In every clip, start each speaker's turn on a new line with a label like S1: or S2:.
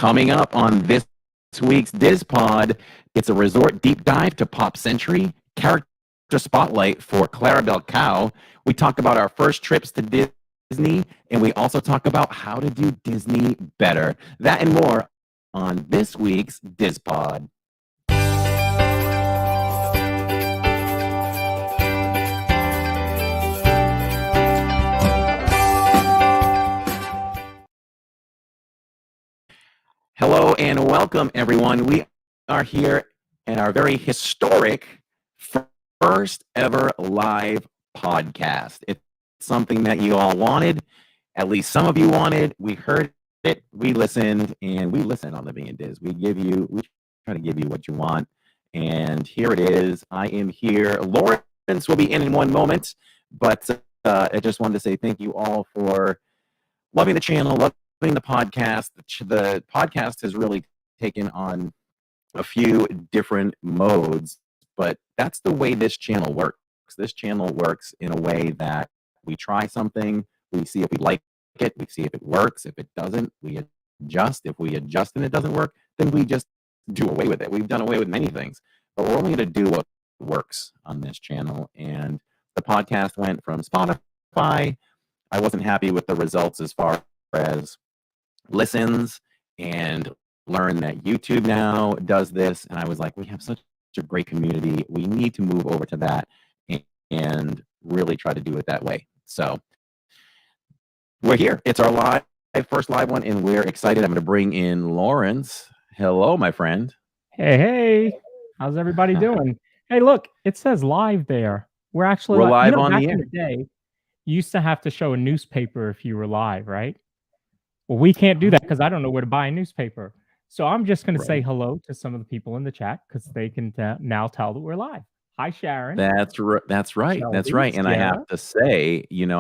S1: Coming up on this week's DIZ Pod, it's a resort deep dive to Pop Century, character spotlight for Clarabelle Cow. We talk about our first trips to Disney, and we also talk about how to do Disney better. That and more on this week's DIZ Pod. Hello and welcome, everyone. We are here in our very historic first ever live podcast. It's something that you all wanted, at least some of you wanted. We heard it, we listened, and we listen on the Being Diz. We try to give you what you want, and here it is. I am here. Lawrence will be in one moment, but I just wanted to say thank you all for loving the channel, loving the podcast. The podcast has really taken on a few different modes, but that's the way this channel works. This channel works in a way that we try something, we see if we like it, we see if it works. If it doesn't, we adjust. If we adjust and it doesn't work, then we just do away with it. We've done away with many things, but we're only going to do what works on this channel. And the podcast went from Spotify. I wasn't happy with the results as far as listens, and learned that YouTube now does this. And I was like, we have such a great community. We need to move over to that and really try to do it that way. So we're here. It's our first live one, and we're excited. I'm going to bring in Lawrence. Hello, my friend.
S2: Hey. How's everybody doing? Hey, look, it says live there. We're
S1: live on
S2: back
S1: the air.
S2: in the day, you used to have to show a newspaper if you were live, right? Well, we can't do that because I don't know where to buy a newspaper. So I'm just going to say hello to some of the people in the chat because they can now tell that we're live. Hi, Sharon.
S1: That's right.
S2: Shelby,
S1: That's right. And
S2: Sarah.
S1: I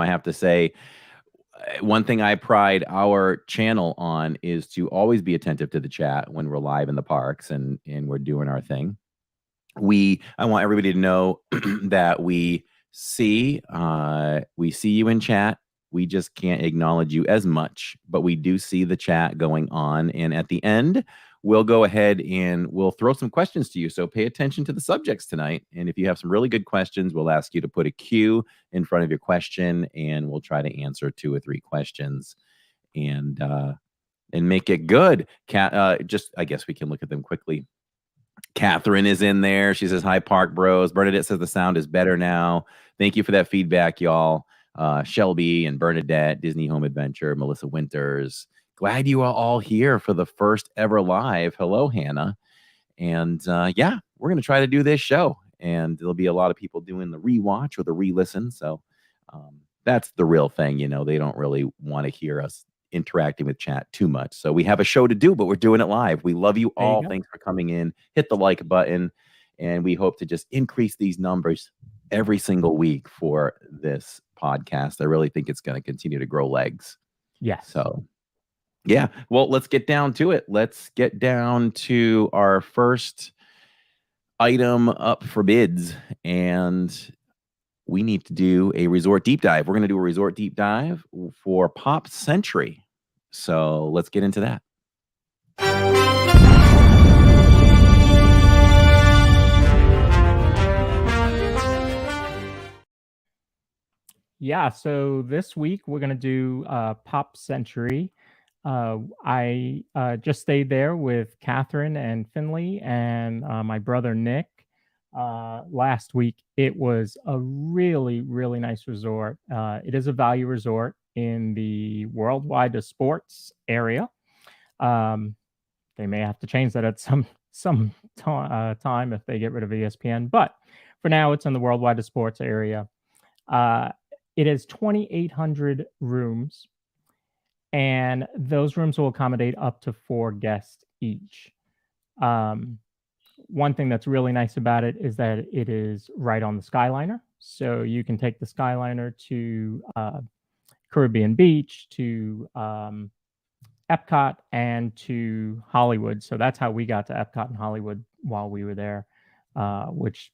S1: have to say, one thing I pride our channel on is to always be attentive to the chat when we're live in the parks and we're doing our thing. I want everybody to know that we see you in chat. We just can't acknowledge you as much, but we do see the chat going on. And at the end, we'll go ahead and we'll throw some questions to you. So pay attention to the subjects tonight. And if you have some really good questions, we'll ask you to put a Q in front of your question, and we'll try to answer 2 or 3 questions and make it good. I guess we can look at them quickly. Catherine is in there. She says, hi, Park Bros. Bernadette says the sound is better now. Thank you for that feedback, y'all. Shelby and Bernadette, Disney Home Adventure, Melissa Winters. Glad you are all here for the first ever live. Hello, Hannah. And yeah, we're going to try to do this show. And there'll be a lot of people doing the rewatch or the re-listen. So that's the real thing. You know, they don't really want to hear us interacting with chat too much. So we have a show to do, but we're doing it live. We love you all. Thanks for coming in. Hit the like button. And we hope to just increase these numbers every single week for this podcast. I really think it's going to continue to grow legs.
S2: Yeah.
S1: So, yeah. Well, let's get down to it. Let's get down to our first item up for bids. And we need to do a resort deep dive. We're going to do a resort deep dive for Pop Century. So let's get into that.
S2: Yeah, so this week we're going to do Pop Century. I just stayed there with Catherine and Finley and my brother Nick last week. It was a really, really nice resort. It is a value resort in the Worldwide DIZ Sports area. They may have to change that at some time if they get rid of ESPN, but for now it's in the Worldwide DIZ Sports area. It has 2,800 rooms, and those rooms will accommodate up to 4 guests each. One thing that's really nice about it is that it is right on the Skyliner. So you can take the Skyliner to Caribbean Beach, to Epcot, and to Hollywood. So that's how we got to Epcot and Hollywood while we were there, which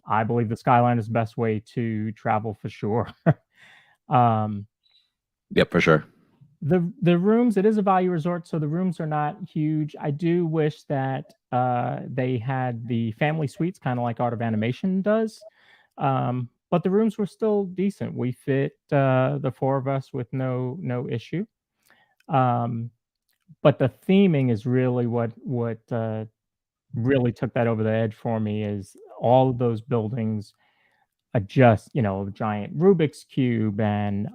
S2: I believe the Skyliner is the best way to travel for sure.
S1: Yep, for sure.
S2: The rooms, it is a value resort, so the rooms are not huge. I do wish that they had the family suites, kind of like Art of Animation does. But the rooms were still decent. We fit the four of us with no issue. Um, but the theming is really what really took that over the edge for me. Is all of those buildings just, a giant Rubik's cube and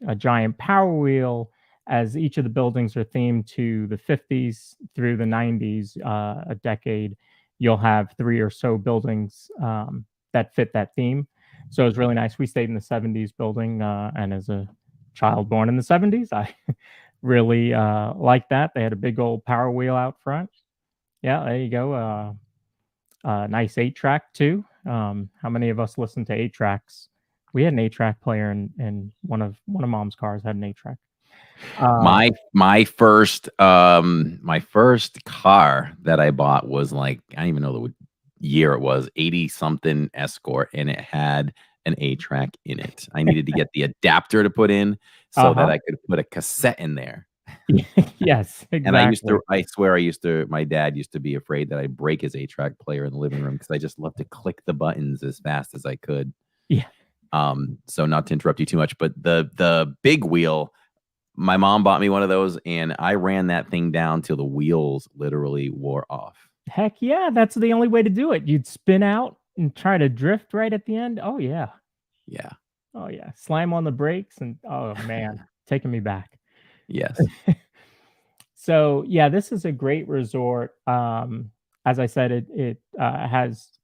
S2: a giant Power Wheel, as each of the buildings are themed to the 50s through the 90s, a decade. You'll have three or so buildings that fit that theme. So it was really nice. We stayed in the 70s building, and as a child born in the 70s, I really liked that. They had a big old Power Wheel out front. Yeah, there you go. Nice 8-track too. How many of us listened to 8-tracks? We had an 8-track player, and one of Mom's cars had an 8-track.
S1: My first car that I bought was like, I don't even know the year it was, 80 something Escort, and it had an 8-track in it. I needed to get the adapter to put in so that I could put a cassette in there.
S2: Yes,
S1: And
S2: exactly.
S1: I swear my dad used to be afraid that I'd break his 8-track player in the living room because I just loved to click the buttons as fast as I could.
S2: Yeah.
S1: So not to interrupt you too much, but the big wheel, my mom bought me one of those, and I ran that thing down till the wheels literally wore off.
S2: Heck yeah, that's the only way to do it. You'd spin out and try to drift right at the end. Oh yeah.
S1: Yeah.
S2: Oh yeah. Slam on the brakes and oh man, taking me back.
S1: Yes.
S2: So yeah, this is a great resort. As I said, it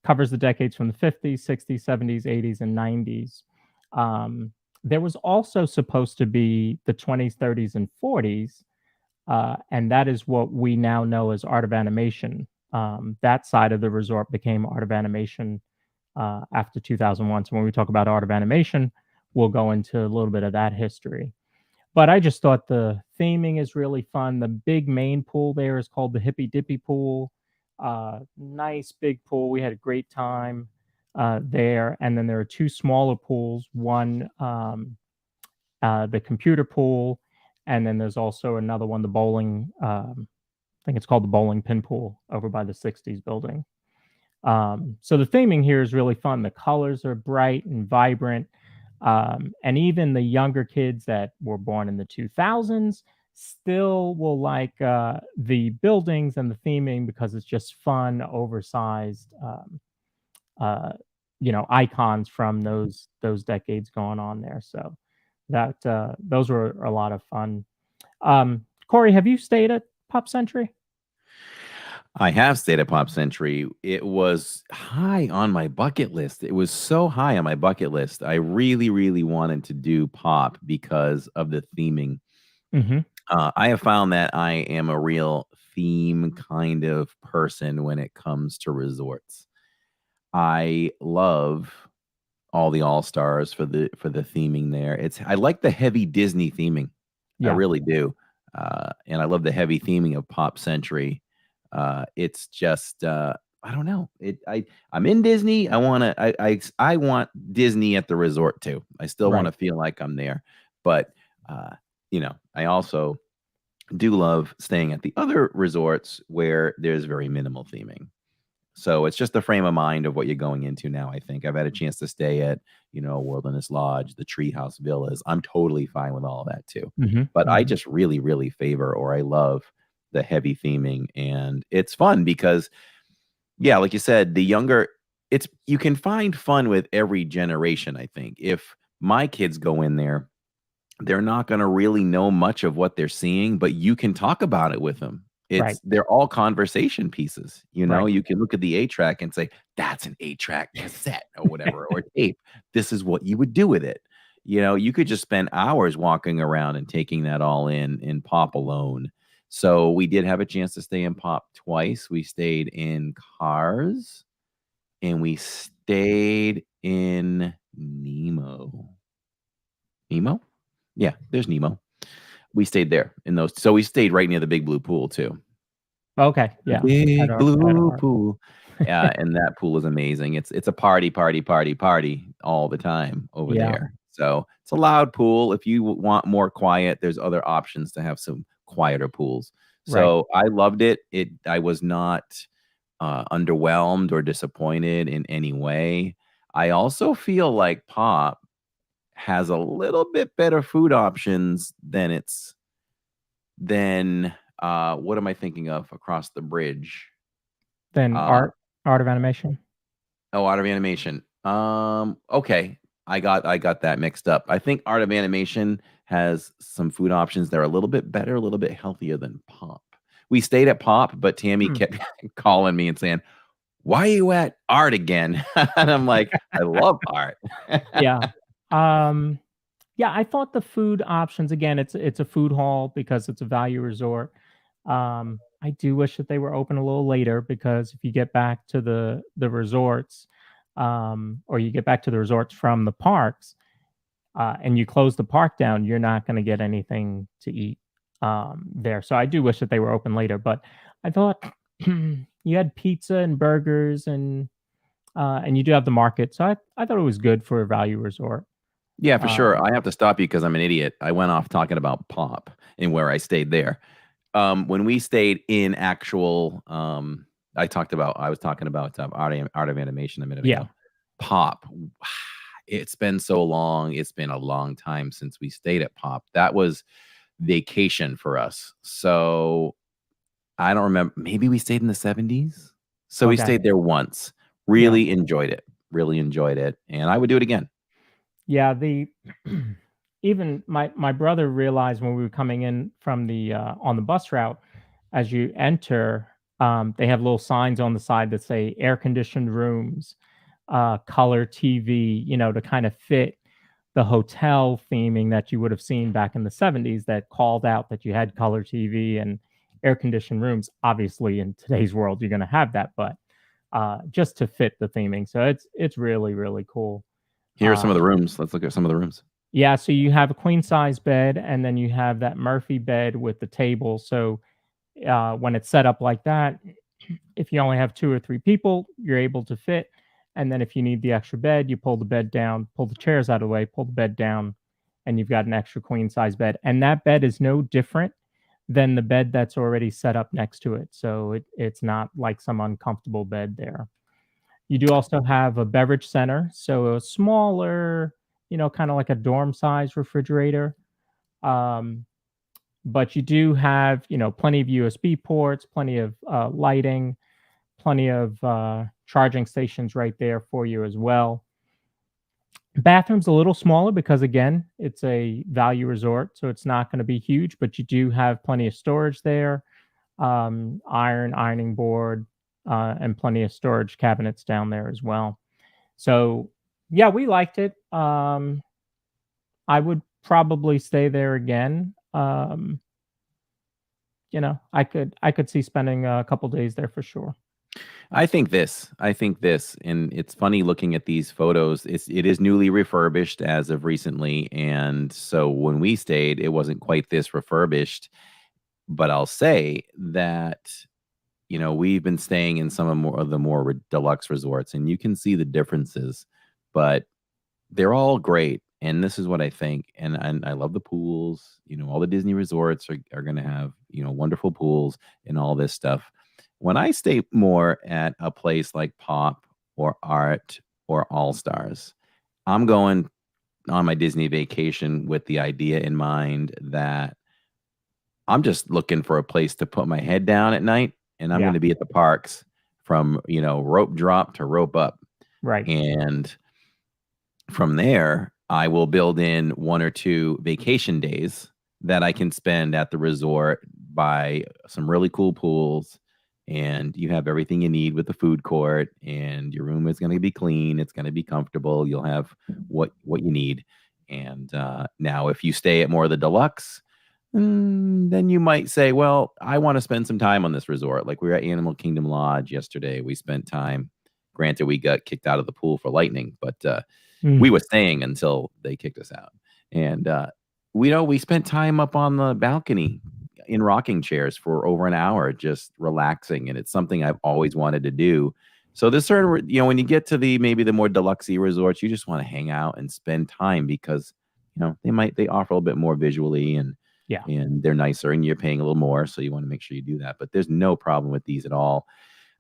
S2: covers the decades from the 50s, 60s, 70s, 80s, and 90s. There was also supposed to be the 20s, 30s, and 40s, and that is what we now know as Art of Animation. That side of the resort became Art of Animation after 2001. So when we talk about Art of Animation, we'll go into a little bit of that history. But I just thought the theming is really fun. The big main pool there is called the Hippy Dippy Pool. Nice big pool. We had a great time there. And then there are two smaller pools. One, the computer pool, and then there's also another one, the bowling. I think it's called the bowling pin pool over by the 60s building. So the theming here is really fun. The colors are bright and vibrant. And even the younger kids that were born in the 2000s still will like the buildings and the theming because it's just fun, oversized, icons from those decades going on there. So that those were a lot of fun. Corey, have you stayed at Pop Century?
S1: I have stayed at Pop Century. It was high on my bucket list. It was so high on my bucket list. I really, really wanted to do Pop because of the theming.
S2: Mm-hmm.
S1: I have found that I am a real theme kind of person when it comes to resorts. I love all the all-stars for the theming there. I like the heavy Disney theming. I
S2: Yeah.
S1: really do. And I love the heavy theming of Pop Century. It's just I don't know. I'm in Disney. I want Disney at the resort too. I still want
S2: Right.
S1: to feel like I'm there. But I also do love staying at the other resorts where there's very minimal theming. So it's just the frame of mind of what you're going into now. I think I've had a chance to stay at, Wilderness Lodge, the Treehouse Villas. I'm totally fine with all of that too.
S2: Mm-hmm.
S1: But I
S2: Mm-hmm.
S1: just really, really favor, or I love the heavy theming, and it's fun because, yeah, like you said, you can find fun with every generation. I think if my kids go in there, they're not going to really know much of what they're seeing, but you can talk about it with them.
S2: Right.
S1: They're all conversation pieces.
S2: Right.
S1: You can look at the 8-track and say, that's an 8-track cassette or whatever, or tape. This is what you would do with it. You could just spend hours walking around and taking that all in Pop alone. So we did have a chance to stay in Pop twice. We stayed in Cars and we stayed in Nemo. Nemo? Yeah, there's Nemo. We stayed there in those. So we stayed right near the big blue pool too.
S2: Okay.
S1: The
S2: Yeah.
S1: big blue pool. Yeah, and that pool is amazing. It's a party all the time over
S2: Yeah.
S1: there. So it's a loud pool. If you want more quiet, there's other options to have some quieter pools.
S2: Right.
S1: So I loved it. I was not underwhelmed or disappointed in any way. I also feel like Pop has a little bit better food options than what am I thinking of across the bridge?
S2: Then
S1: Uh,
S2: art of animation.
S1: Art of Animation. Okay. I got that mixed up. I think Art of Animation has some food options that are a little bit better, a little bit healthier than Pop. We stayed at Pop, but Tammy kept calling me and saying, "Why are you at Art again?" And I'm like, "I love Art."
S2: Yeah. Yeah, I thought the food options, again, it's a food hall because it's a value resort. I do wish that they were open a little later, because if you get back to the resorts, or you get back to the resorts from the parks, and you close the park down, you're not going to get anything to eat there. So I do wish that they were open later. But I thought you had pizza and burgers, and you do have the market. So I thought it was good for a value resort.
S1: Yeah, for sure.
S2: Um,
S1: I have to stop you because I'm an idiot. I went off talking about Pop and where I stayed there. When we stayed in actual, I was talking about Art of Animation a minute
S2: yeah.
S1: ago. Pop. It's been so long. It's been a long time since we stayed at Pop. That was vacation for us. So I don't remember. Maybe we stayed in the 70s. So we
S2: Okay.
S1: stayed there once.
S2: Yeah.
S1: Really enjoyed it. Really enjoyed it. And I would do it again.
S2: Yeah, the even my brother realized when we were coming in from the on the bus route, as you enter, they have little signs on the side that say air conditioned rooms, color TV, to kind of fit the hotel theming that you would have seen back in the 70s, that called out that you had color TV and air conditioned rooms. Obviously, in today's world, you're going to have that, but just to fit the theming. So it's really, really cool.
S1: Here are some of the
S2: Um,
S1: rooms. Let's look at some of the rooms.
S2: yeah, so you have a queen size bed, and then you have that Murphy bed with the table. So when it's set up like that, if you only have 2 or 3 people, you're able to fit. And then if you need the extra bed, you pull the bed down, pull the chairs out of the way, pull the bed down, and you've got an extra queen size bed. And that bed is no different than the bed that's already set up next to it. So it's not like some uncomfortable bed there. You do also have a beverage center, so a smaller, kind of like a dorm size refrigerator. Um, but you do have, plenty of USB ports, plenty of lighting, plenty of charging stations right there for you as well. Bathroom's a little smaller because, again, it's a value resort, so it's not going to be huge, but you do have plenty of storage there, ironing board, and plenty of storage cabinets down there as well. So, yeah, we liked it. I would probably stay there again. I could see spending a couple days there for sure.
S1: I think this. And it's funny looking at these photos. It is newly refurbished as of recently, and so when we stayed, it wasn't quite this refurbished. But I'll say that we've been staying in some of the more deluxe resorts, and you can see the differences. But they're all great, and this is what I think. And I love the pools. All the Disney resorts are going to have wonderful pools and all this stuff. When I stay more at a place like Pop or Art or All Stars, I'm going on my Disney vacation with the idea in mind that I'm just looking for a place to put my head down at night, and I'm
S2: Yeah,
S1: going to be at the parks from rope drop to rope up.
S2: right.
S1: And from there, I will build in 1 or 2 vacation days that I can spend at the resort by some really cool pools. And you have everything you need with the food court, and your room is going to be clean. It's going to be comfortable. You'll have what you need. And now, if you stay at more of the deluxe, then you might say, well, I want to spend some time on this resort. Like we were at Animal Kingdom Lodge yesterday. We spent time. Granted, we got kicked out of the pool for lightning, but we were staying until they kicked us out. And we spent time up on the balcony in rocking chairs for over an hour, just relaxing. And it's something I've always wanted to do. So there's certain, when you get to maybe the more deluxe resorts, you just want to hang out and spend time because, they offer a little bit more visually and
S2: Yeah.
S1: they're nicer and you're paying a little more. So you want to make sure you do that. But there's no problem with these at all.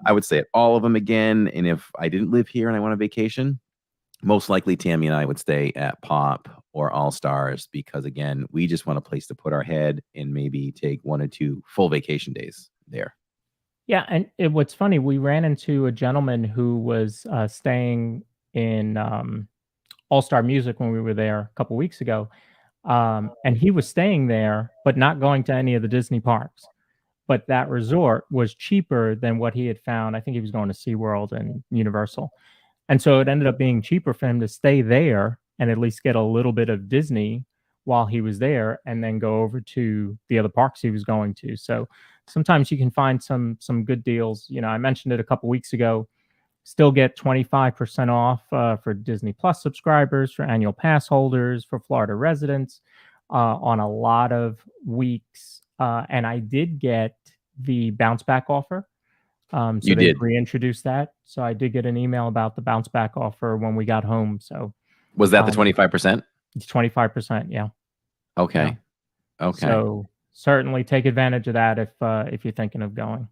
S1: I would say all of them again. And if I didn't live here and I went on vacation, most likely Tammy and I would stay at Pop or All Stars because, again, we just want a place to put our head and maybe take 1 or 2 full vacation days there.
S2: Yeah, and what's funny, we ran into a gentleman who was staying in All Star Music when we were there a couple weeks ago, and he was staying there, but not going to any of the Disney parks. But that resort was cheaper than what he had found. I think he was going to SeaWorld and Universal. And so it ended up being cheaper for him to stay there and at least get a little bit of Disney while he was there and then go over to the other parks he was going to. So sometimes you can find some good deals. I mentioned it a couple weeks ago. Still get 25% off for Disney Plus subscribers, for annual pass holders, for Florida residents on a lot of weeks. And I did get the bounce back offer. So
S1: You
S2: they
S1: did.
S2: reintroduced that. So I did get an email about the bounce back offer when we got home. So
S1: Was that the 25%?
S2: it's 25%. Yeah.
S1: Okay.
S2: Yeah.
S1: Okay.
S2: So certainly take advantage of that if you're thinking of going.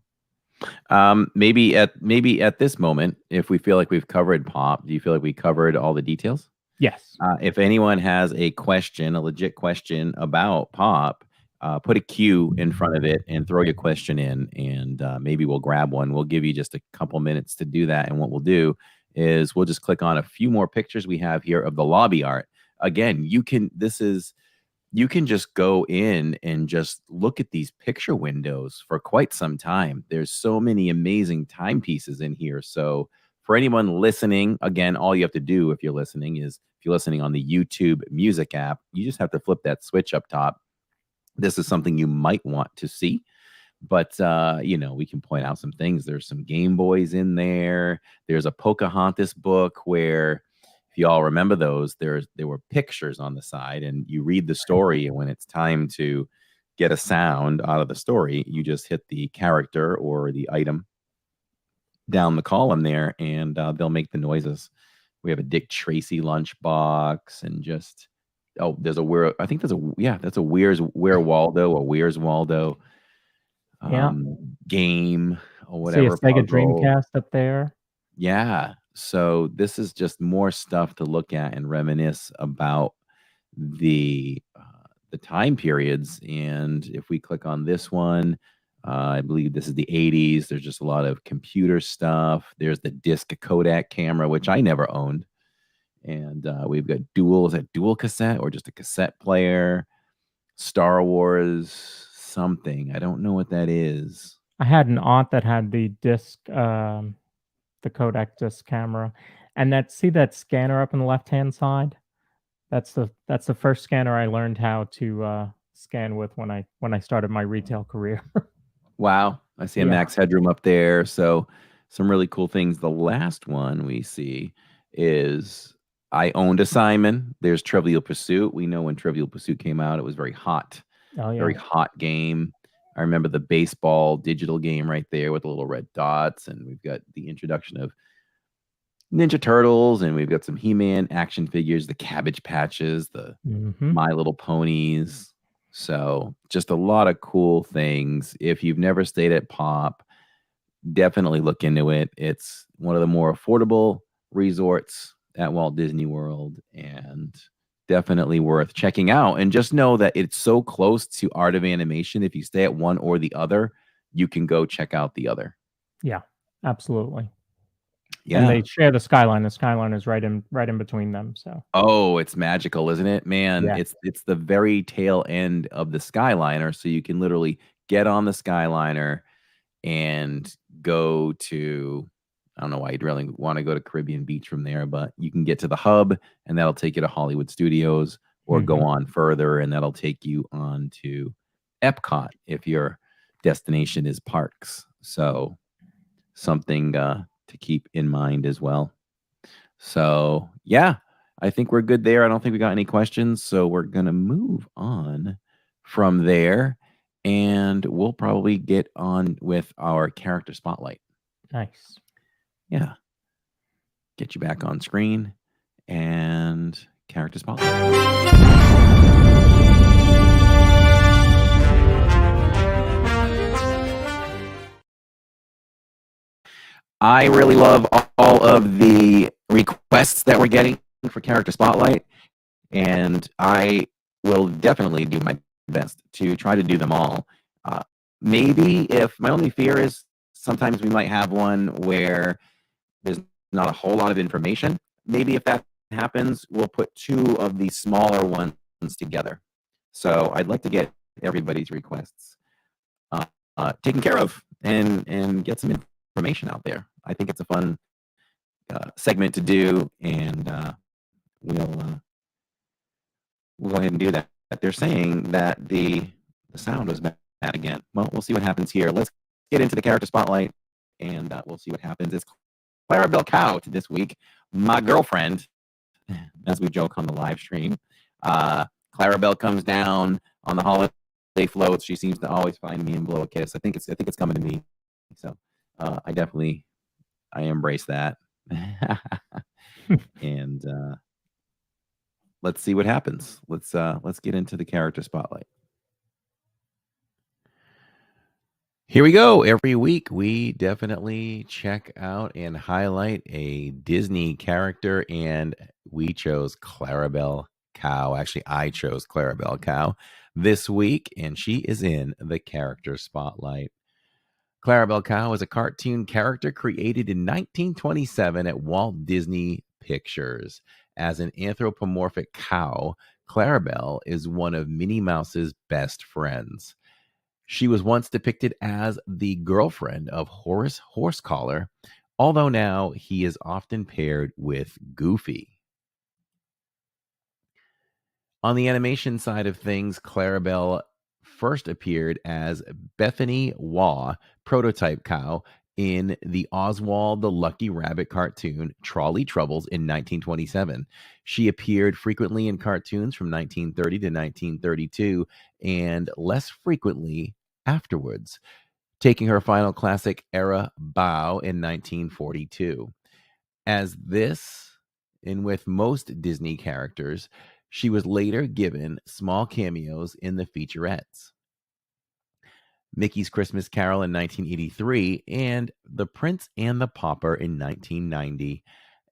S1: Maybe at this moment, if we feel like we've covered Pop, do you feel like we covered all the details?
S2: Yes.
S1: If anyone has a legit question about Pop, put a Q in front of it and throw your question in, and maybe we'll grab one. We'll give you just a couple minutes to do that. And what we'll do is we'll just click on a few more pictures we have here of the lobby art. Again, you can just go in and just look at these picture windows for quite some time. There's so many amazing timepieces in here. So for anyone listening, again, all you have to do if you're listening on the YouTube Music app, you just have to flip that switch up top. This is something you might want to see, but we can point out some things. There's some Game Boys in there. There's a Pocahontas book where, if you all remember those, there were pictures on the side, and you read the story, and when it's time to get a sound out of the story, you just hit the character or the item down the column there, and they'll make the noises. We have a Dick Tracy lunchbox, and just there's a I think that's a Where Waldo game or whatever.
S2: See a Sega Dreamcast up there.
S1: Yeah. So this is just more stuff to look at and reminisce about the time periods. And if we click on this one, I believe this is the 80s. There's just a lot of computer stuff. There's the disc Kodak camera, which I never owned. And we've got is that dual cassette or just a cassette player? Star Wars something. I don't know what that is.
S2: I had an aunt that had the disc, the Kodak disc camera, and that scanner up on the left-hand side. That's the first scanner I learned how to scan with when I started my retail career.
S1: Wow. I see a Max Headroom up there. So some really cool things. The last one we see is I owned a Simon. There's Trivial Pursuit. We know when Trivial Pursuit came out, it was very hot.
S2: Oh, yeah.
S1: Very hot game. I remember the baseball digital game right there with the little red dots. And we've got the introduction of Ninja Turtles, and we've got some He-Man action figures, the Cabbage Patches, the My Little Ponies. So just a lot of cool things. If you've never stayed at Pop, definitely look into it. It's one of the more affordable resorts at Walt Disney World, and definitely worth checking out. And just know that it's so close to Art of Animation. If you stay at one or the other, you can go check out the other.
S2: Yeah, absolutely.
S1: Yeah.
S2: And they share the skyline. The skyline is right in between them. So
S1: it's magical, isn't it? Man,
S2: yeah.
S1: It's the very tail end of the Skyliner. So you can literally get on the Skyliner and go to, I don't know why you'd really want to go to Caribbean Beach from there, but you can get to the hub, and that'll take you to Hollywood Studios, or go on further, and that'll take you on to Epcot if your destination is Parkz. So something to keep in mind as well. So yeah, I think we're good there. I don't think we got any questions, so we're gonna move on from there, and we'll probably get on with our character spotlight.
S2: Nice.
S1: Yeah. get you back on screen and character spotlight. I really love all of the requests that we're getting for character spotlight, and I will definitely do my best to try to do them all. Maybe if my only fear is sometimes we might have one where there's not a whole lot of information. Maybe if that happens, we'll put two of the smaller ones together. So I'd like to get everybody's requests taken care of and get some information out there. I think it's a fun segment to do, and we'll go ahead and do that. They're saying that the sound was bad again. Well, we'll see what happens here. Let's get into the character spotlight, and we'll see what happens. It's Clarabelle Cow this week, my girlfriend, as we joke on the live stream. Clarabelle comes down on the holiday floats. She seems to always find me and blow a kiss. I think it's coming to me. So I embrace that. And let's see what happens. Let's get into the character spotlight. Here we go. Every week, we definitely check out and highlight a Disney character, and we chose Clarabelle Cow. Actually, I chose Clarabelle Cow this week, and she is in the character spotlight. Clarabelle Cow is a cartoon character created in 1927 at Walt Disney Pictures. As an anthropomorphic cow, Clarabelle is one of Minnie Mouse's best friends. She was once depicted as the girlfriend of Horace Horsecollar, although now he is often paired with Goofy. On the animation side of things, Clarabelle first appeared as Bethany Waugh, prototype cow, in the Oswald the Lucky Rabbit cartoon Trolley Troubles in 1927. She appeared frequently in cartoons from 1930 to 1932 and less frequently afterwards, taking her final classic era bow in 1942. As this, and with most Disney characters, she was later given small cameos in the featurettes. Mickey's Christmas Carol in 1983, and The Prince and the Pauper in 1990,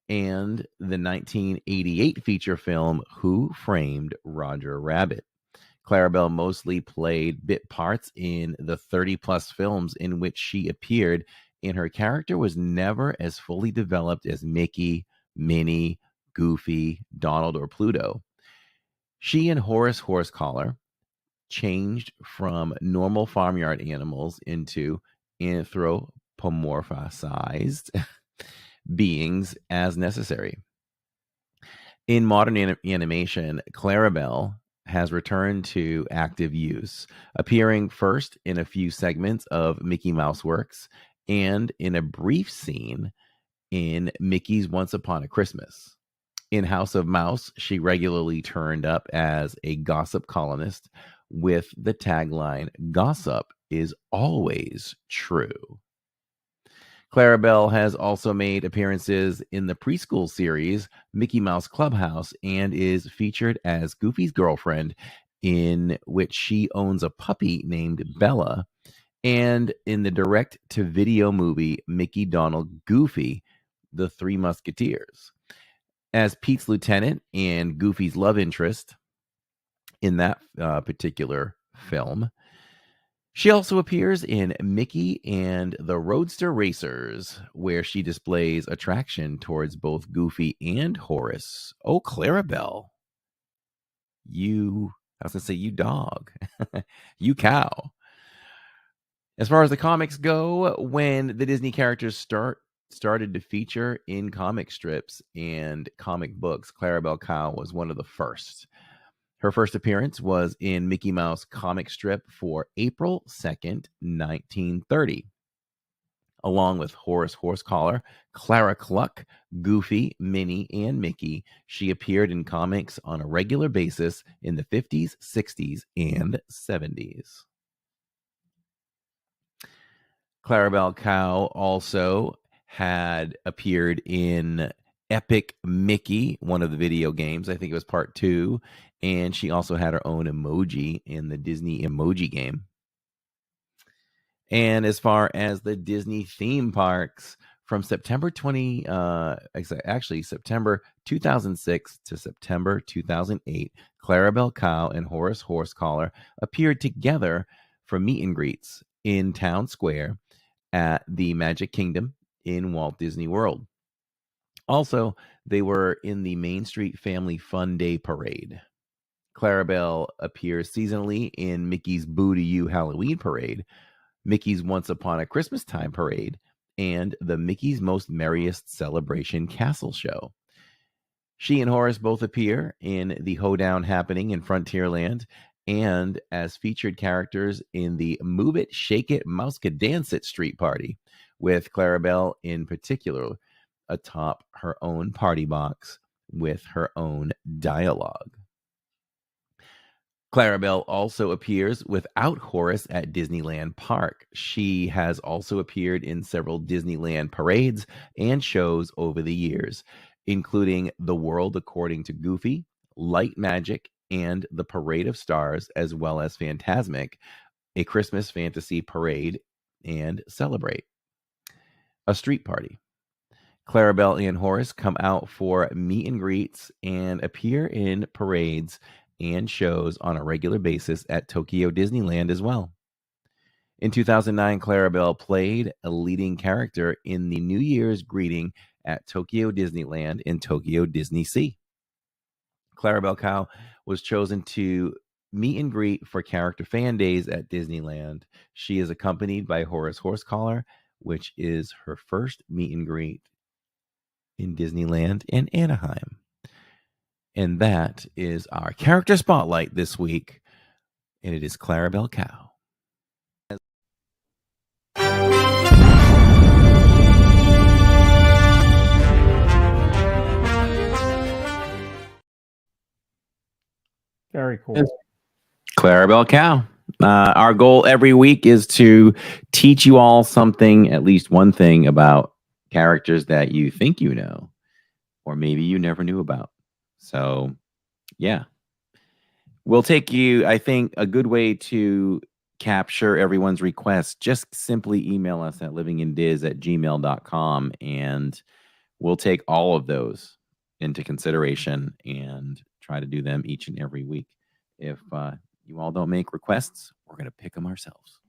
S1: and the 1988 feature film Who Framed Roger Rabbit. Clarabelle mostly played bit parts in the 30-plus films in which she appeared, and her character was never as fully developed as Mickey, Minnie, Goofy, Donald, or Pluto. She and Horace Horsecollar changed from normal farmyard animals into anthropomorphized beings as necessary. In modern animation, Clarabelle has returned to active use, appearing first in a few segments of Mickey Mouse Works and in a brief scene in Mickey's Once Upon a Christmas. In House of Mouse, she regularly turned up as a gossip columnist with the tagline, "Gossip is always true." Clarabelle has also made appearances in the preschool series Mickey Mouse Clubhouse and is featured as Goofy's girlfriend, in which she owns a puppy named Bella, and in the direct-to-video movie Mickey, Donald, Goofy, The Three Musketeers. As Pete's lieutenant and Goofy's love interest in that particular film. She also appears in Mickey and the Roadster Racers, where she displays attraction towards both Goofy and Horace. Oh, Clarabelle. You dog. You cow. As far as the comics go, when the Disney characters started to feature in comic strips and comic books, Clarabelle Cow was one of the first. Her first appearance was in Mickey Mouse comic strip for April 2nd, 1930. Along with Horace Horsecollar, Clara Cluck, Goofy, Minnie, and Mickey, she appeared in comics on a regular basis in the 50s, 60s, and 70s. Clarabelle Cow also had appeared in Epic Mickey, one of the video games. I think it was part 2. And she also had her own emoji in the Disney emoji game. And as far as the Disney theme parks, from September September 2006 to September 2008, Clarabelle Cow and Horace Horsecollar appeared together for meet and greets in Town Square at the Magic Kingdom in Walt Disney World. Also, they were in the Main Street Family Fun Day Parade. Clarabelle appears seasonally in Mickey's Boo to You Halloween Parade, Mickey's Once Upon a Christmas Time Parade, and the Mickey's Most Merriest Celebration Castle Show. She and Horace both appear in the Hoedown Happening in Frontierland and as featured characters in the Move It, Shake It, Mouska Dance It Street Party, with Clarabelle in particular atop her own party box with her own dialogue. Clarabelle also appears without Horace at Disneyland Park. She has also appeared in several Disneyland parades and shows over the years, including The World According to Goofy, Light Magic, and The Parade of Stars, as well as Fantasmic, A Christmas Fantasy Parade, and Celebrate, a street party. Clarabelle and Horace come out for meet and greets and appear in parades and shows on a regular basis at Tokyo Disneyland as well. In 2009, Clarabelle played a leading character in the New Year's greeting at Tokyo Disneyland in Tokyo Disney Sea. Clarabelle Cow was chosen to meet and greet for character fan days at Disneyland. She is accompanied by Horace Horsecollar, which is her first meet and greet in Disneyland in Anaheim. And that is our character spotlight this week. And it is Clarabelle Cow.
S2: Very cool.
S1: Clarabelle Cow. Our goal every week is to teach you all something, at least one thing about characters that you think you know, or maybe you never knew about. So, yeah. We'll take you, I think, a good way to capture everyone's requests. Just simply email us at livingindiz@gmail.com, and we'll take all of those into consideration and try to do them each and every week. If you all don't make requests, we're going to pick them ourselves.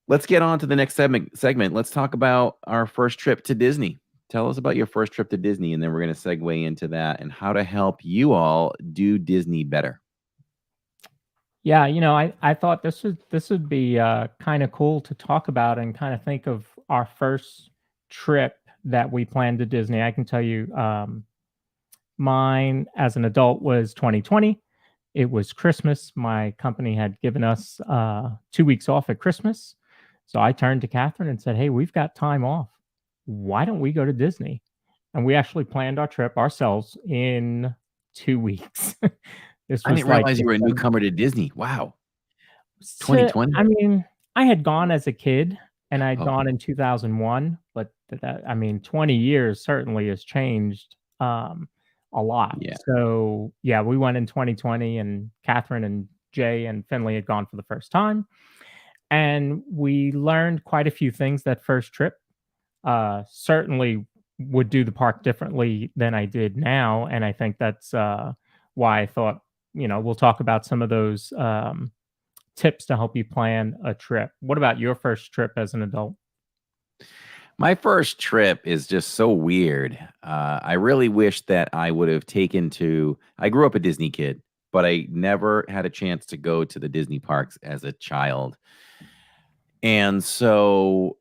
S1: Let's get on to the next segment. Let's talk about our first trip to Disney. Tell us about your first trip to Disney, and then we're going to segue into that and how to help you all do Disney better.
S2: Yeah, I thought this would be kind of cool to talk about and kind of think of our first trip that we planned to Disney. I can tell you, mine as an adult was 2020. It was Christmas. My company had given us 2 weeks off at Christmas. So I turned to Catherine and said, "Hey, we've got time off. Why don't we go to Disney?" And we actually planned our trip ourselves in 2 weeks. This
S1: I
S2: was
S1: didn't realize you were a newcomer to Disney. Wow. 2020?
S2: I mean, I had gone as a kid and I'd gone in 2001, but 20 years certainly has changed a lot.
S1: Yeah.
S2: So yeah, we went in 2020 and Catherine and Jay and Finley had gone for the first time. And we learned quite a few things that first trip. Certainly would do the park differently than I did now. And I think that's why I thought, we'll talk about some of those tips to help you plan a trip. What about your first trip as an adult?
S1: My first trip is just so weird. I really wish that I would have I grew up a Disney kid, but I never had a chance to go to the Disney parks as a child. And so,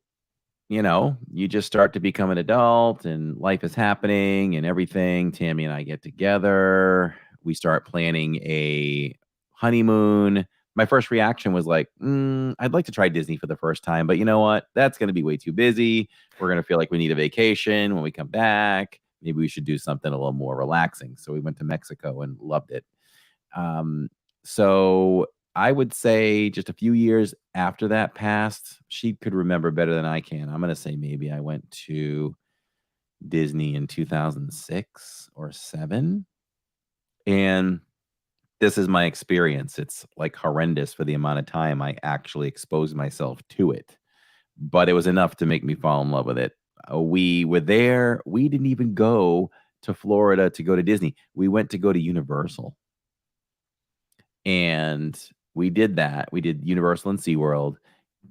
S1: you just start to become an adult and life is happening and everything. Tammy and I get together. We start planning a honeymoon. My first reaction was like, I'd like to try Disney for the first time, but you know what? That's going to be way too busy. We're going to feel like we need a vacation when we come back. Maybe we should do something a little more relaxing. So we went to Mexico and loved it. So I would say just a few years after that passed, she could remember better than I can. I'm going to say maybe I went to Disney in 2006 or 7. And this is my experience. It's like horrendous for the amount of time I actually exposed myself to it. But it was enough to make me fall in love with it. We were there. We didn't even go to Florida to go to Disney. We went to go to Universal. And we did that. We did Universal and SeaWorld.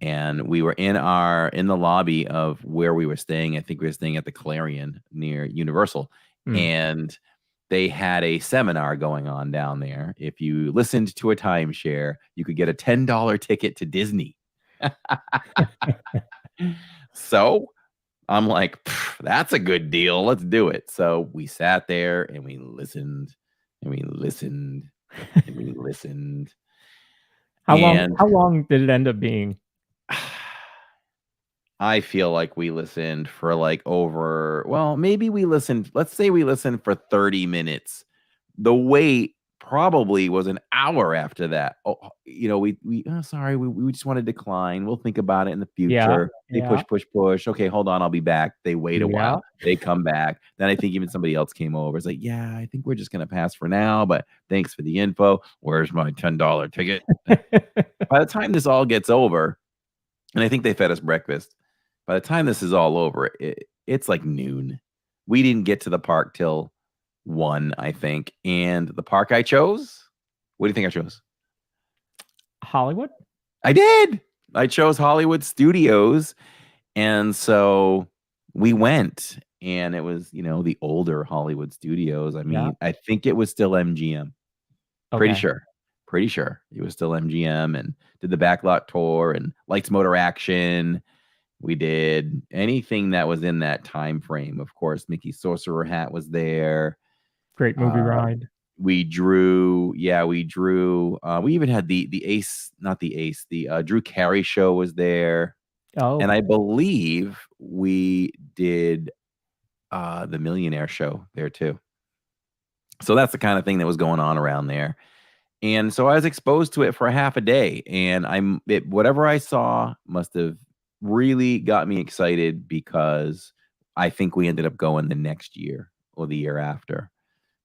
S1: And we were in the lobby of where we were staying. I think we were staying at the Clarion near Universal. And they had a seminar going on down there. If you listened to a timeshare, you could get a $10 ticket to Disney. So I'm like, that's a good deal. Let's do it. So we sat there and we listened and we listened and we listened.
S2: How long did it end up being?
S1: I feel like we listened for like maybe we listened. Let's say we listened for 30 minutes. The wait probably was an hour after that. Oh, we sorry, we just want to decline. We'll think about it in the future. They push. Okay, hold on, I'll be back. They wait a while. They come back. Then I think even somebody else came over. It's like, yeah, I think we're just gonna pass for now, but thanks for the info. Where's my $10 ticket? By the time this all gets over, and I think they fed us breakfast. By the time this is all over, it's like noon. We didn't get to the park till 1, I think. And the park I chose, what do you think I chose?
S2: Hollywood?
S1: I did. I chose Hollywood Studios. And so we went, and it was, the older Hollywood Studios. I mean, I think it was still MGM. Pretty sure it was still MGM, and did the backlot tour and Lights, Motor, Action. We did anything that was in that time frame. Of course, Mickey Sorcerer Hat was there.
S2: Great movie ride.
S1: We drew. We even had the Ace, not the Ace. The Drew Carey show was there.
S2: Oh,
S1: and I believe we did the Millionaire show there too. So that's the kind of thing that was going on around there. And so I was exposed to it for a half a day, and whatever I saw must have really got me excited, because I think we ended up going the next year or the year after,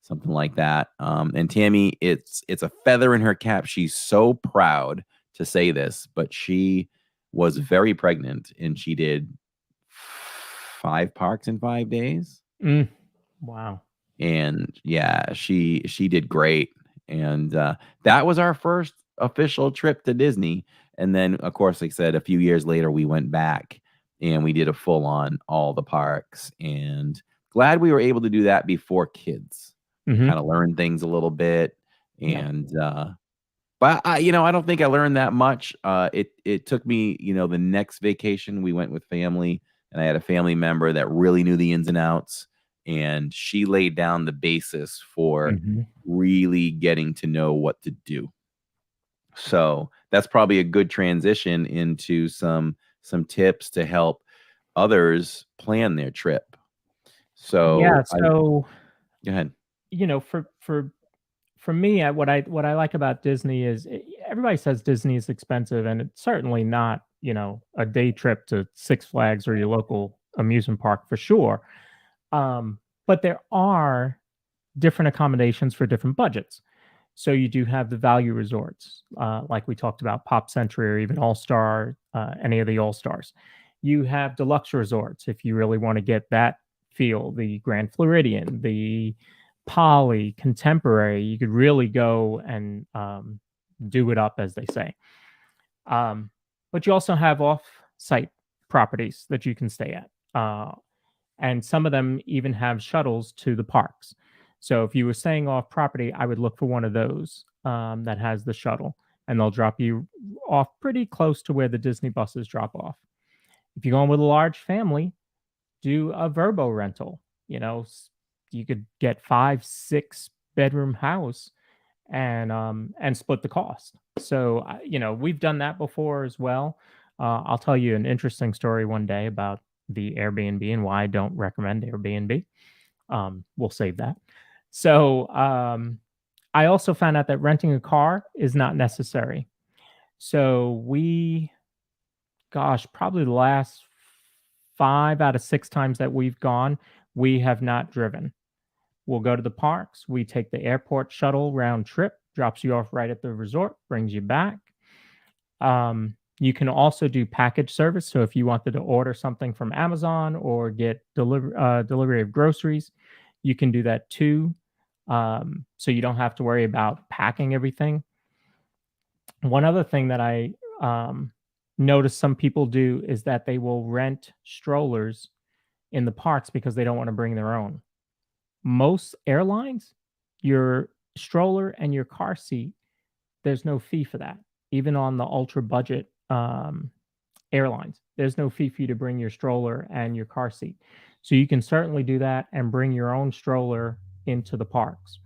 S1: something like that. And Tammy, it's a feather in her cap. She's so proud to say this, but she was very pregnant, and she did 5 parks in 5 days.
S2: Wow.
S1: And yeah, she did great. And that was our first official trip to Disney. And then, of course, like I said, a few years later, we went back and we did a full on all the parks. And glad we were able to do that before kids, kind of learn things a little bit. And but I don't think I learned that much. It took me, the next vacation we went with family, and I had a family member that really knew the ins and outs. And she laid down the basis for really getting to know what to do. So that's probably a good transition into some tips to help others plan their trip. So
S2: go
S1: ahead.
S2: For me, what I like about Disney is everybody says Disney is expensive, and it's certainly not, a day trip to Six Flags or your local amusement park for sure. But there are different accommodations for different budgets. So you do have the value resorts, like we talked about, Pop Century or even All Star, any of the All Stars. You have deluxe resorts if you really want to get that feel. The Grand Floridian, the Poly, Contemporary. You could really go and do it up, as they say. But you also have off-site properties that you can stay at. And some of them even have shuttles to the parks. So if you were staying off property, I would look for one of those that has the shuttle, and they'll drop you off pretty close to where the Disney buses drop off. If you're going with a large family, do a Verbo rental. You could get 5-6 bedroom house and split the cost. So we've done that before as well. I'll tell you an interesting story one day about the Airbnb and why I don't recommend Airbnb. We'll save that. So I also found out that renting a car is not necessary. So probably the last 5 out of 6 times that we've gone, we have not driven. We'll go to the parks. We take the airport shuttle round trip, drops you off right at the resort, brings you back. You can also do package service. So if you wanted to order something from Amazon or get delivery of groceries, you can do that too. So you don't have to worry about packing everything. One other thing that I notice some people do is that they will rent strollers in the parks because they don't want to bring their own. Most airlines, your stroller and your car seat, there's no fee for that. Even on the ultra budget airlines, there's no fee for you to bring your stroller and your car seat. So you can certainly do that and bring your own stroller into the parks.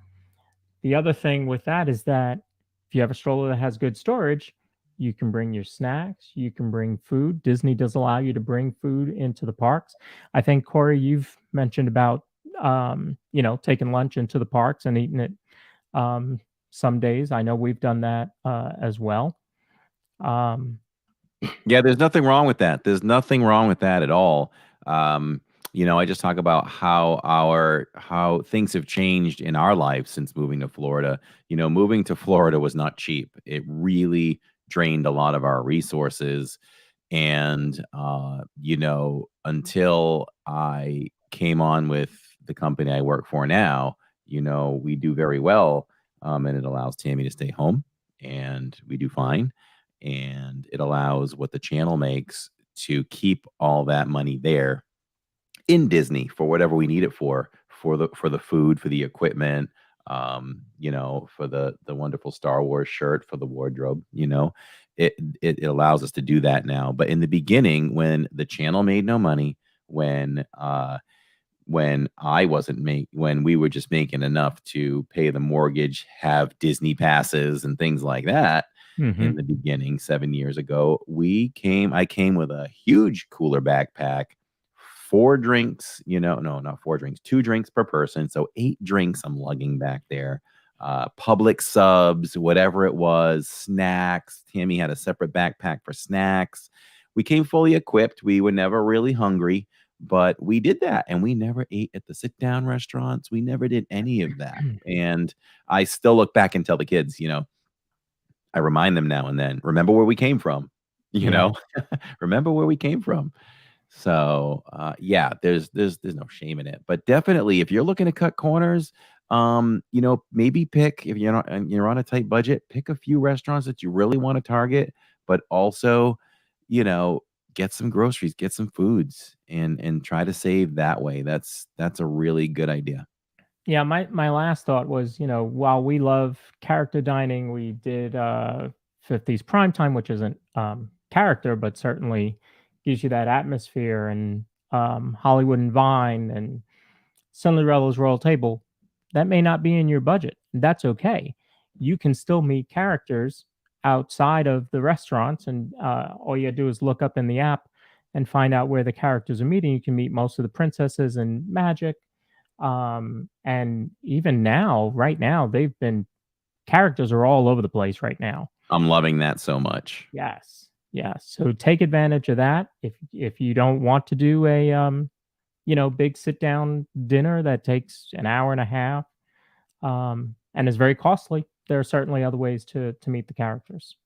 S2: The other thing with that is that if you have a stroller that has good storage, you can bring your snacks, you can bring food. Disney does allow you to bring food into the parks. I think, Corey, you've mentioned about taking lunch into the parks and eating it some days. I know we've done that as well.
S1: Yeah, there's nothing wrong with that. There's nothing wrong with that at all. I just talk about how things have changed in our lives since moving to Florida. Moving to Florida was not cheap. It really drained a lot of our resources. And until I came on with the company I work for now, we do very well. And it allows Tammy to stay home, and we do fine. And it allows what the channel makes to keep all that money there in Disney for whatever we need it for the food, for the equipment, for the wonderful Star Wars shirt, for the wardrobe. It allows us to do that now. But in the beginning, when the channel made no money, when when we were just making enough to pay the mortgage, have Disney passes and things like that. In the beginning, 7 years ago, I came with a huge cooler backpack, 4 drinks, no, not 4 drinks, 2 drinks per person. So 8 drinks I'm lugging back there. Public subs, whatever it was, snacks. Tammy had a separate backpack for snacks. We came fully equipped. We were never really hungry, but we did that. And we never ate at the sit down restaurants. We never did any of that. And I still look back and tell the kids, I remind them now and then, remember where we came from, remember where we came from. So, there's no shame in it, but definitely if you're looking to cut corners, maybe pick, if you're on a tight budget, pick a few restaurants that you really want to target, but also, get some groceries, get some foods, and try to save that way. That's a really good idea.
S2: Yeah, my last thought was, while we love character dining, we did 50s Primetime, which isn't character, but certainly gives you that atmosphere, and Hollywood and Vine and Cinderella's Royal Table. That may not be in your budget. That's okay. You can still meet characters outside of the restaurants, and all you do is look up in the app and find out where the characters are meeting. You can meet most of the princesses in Magic. And even now, right now, characters are all over the place right now.
S1: I'm loving that so much.
S2: Yes. So take advantage of that. If you don't want to do a big sit down dinner that takes an hour and a half, and is very costly, there are certainly other ways to meet the characters.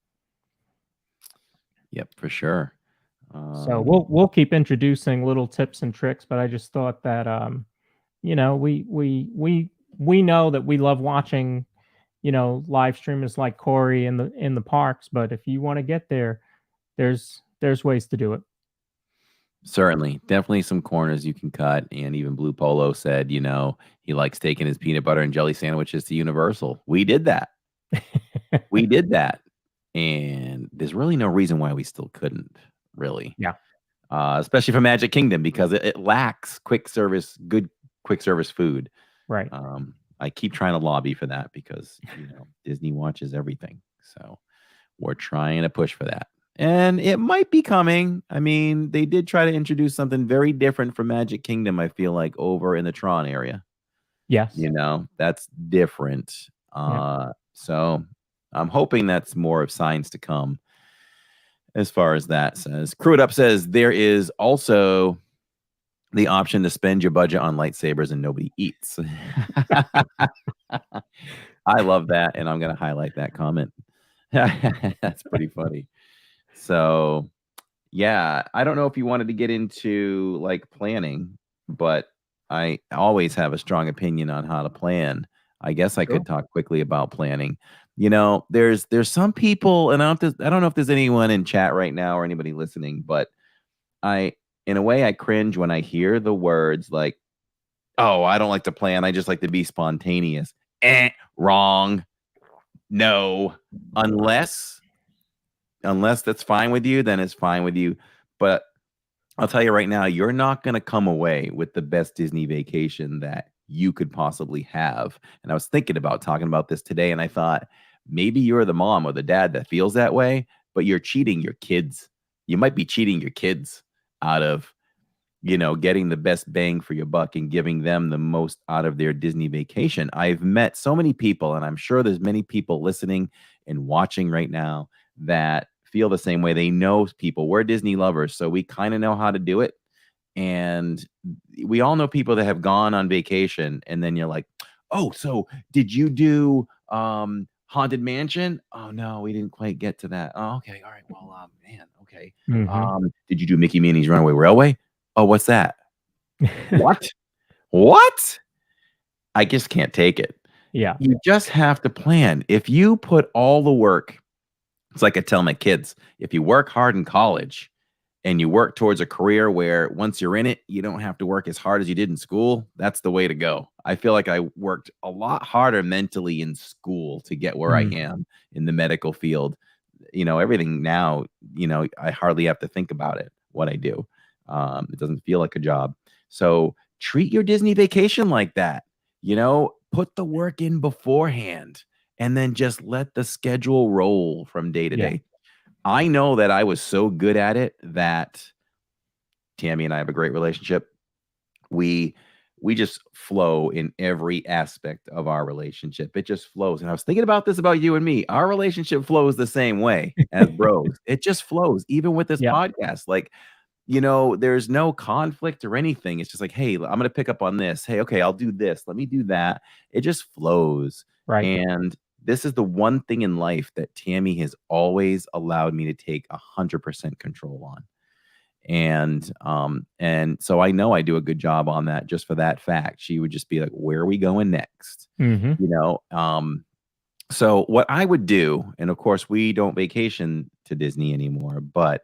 S1: Yep, for sure.
S2: So we'll keep introducing little tips and tricks, but I just thought that we know that we love watching, live streamers like Corey in the parks. But if you want to get there, there's ways to do it.
S1: Certainly, definitely some corners you can cut. And even Blue Polo said, he likes taking his peanut butter and jelly sandwiches to Universal. We did that. We did that. And there's really no reason why we still couldn't, really.
S2: Yeah.
S1: Especially for Magic Kingdom, because it lacks good quick service food.
S2: Right.
S1: I keep trying to lobby for that because, Disney watches everything. So we're trying to push for that. And it might be coming. I mean, they did try to introduce something very different from Magic Kingdom, I feel like, over in the Tron area.
S2: Yes.
S1: That's different.
S2: Yeah.
S1: So I'm hoping that's more of signs to come as far as that says. Crew It Up says there is also the option to spend your budget on lightsabers and nobody eats. I love that, and I'm gonna highlight that comment. That's pretty funny. So, yeah, I don't know if you wanted to get into, like, planning, but I always have a strong opinion on how to plan. I guess I
S2: Sure.
S1: could talk quickly about planning. You know, there's some people, and I don't know if there's anyone in chat right now or anybody listening, but I in a way, I cringe when I hear the words like, "Oh, I don't like to plan, I just like to be spontaneous." Wrong. No. Unless that's fine with you, then it's fine with you. But I'll tell you right now, you're not gonna come away with the best Disney vacation that you could possibly have. And I was thinking about talking about this today, and I thought, maybe you're the mom or the dad that feels that way, but you're cheating your kids. You might be cheating your kids out of, getting the best bang for your buck and giving them the most out of their Disney vacation. I've met so many people, and I'm sure there's many people listening and watching right now that feel the same way. They know people. We're Disney lovers, so we kind of know how to do it. And we all know people that have gone on vacation, and then you're like, "Oh, so did you do Haunted Mansion? Oh no, we didn't quite get to that. Oh, okay, all right. Well, man, okay.
S2: Mhm.
S1: Did you do Mickey Minnie's Runaway Railway? Oh, what's that? What? What? I just can't take it.
S2: Yeah.
S1: You just have to plan. If you put all the work, it's like I tell my kids, if you work hard in college and you work towards a career where once you're in it, you don't have to work as hard as you did in school, that's the way to go. I feel like I worked a lot harder mentally in school to get where I
S2: Mm.
S1: am in the medical field. Everything now, I hardly have to think about it, what I do. It doesn't feel like a job. So treat your Disney vacation like that. Put the work in beforehand and then just let the schedule roll from day to
S2: Yeah.
S1: day. I know that I was so good at it that Tammy and I have a great relationship. We we just flow in every aspect of our relationship. It just flows. And I was thinking about this about you and me. Our relationship flows the same way as bros. It just flows, even with this
S2: Yeah.
S1: podcast. Like, there's no conflict or anything. It's just like, hey, I'm going to pick up on this. Hey, okay, I'll do this. Let me do that. It just flows.
S2: Right.
S1: And this is the one thing in life that Tammy has always allowed me to take 100% control on. And so I know I do a good job on that just for that fact. She would just be like, "Where are we going next?"
S2: Mhm.
S1: You know? So what I would do, and of course we don't vacation to Disney anymore, but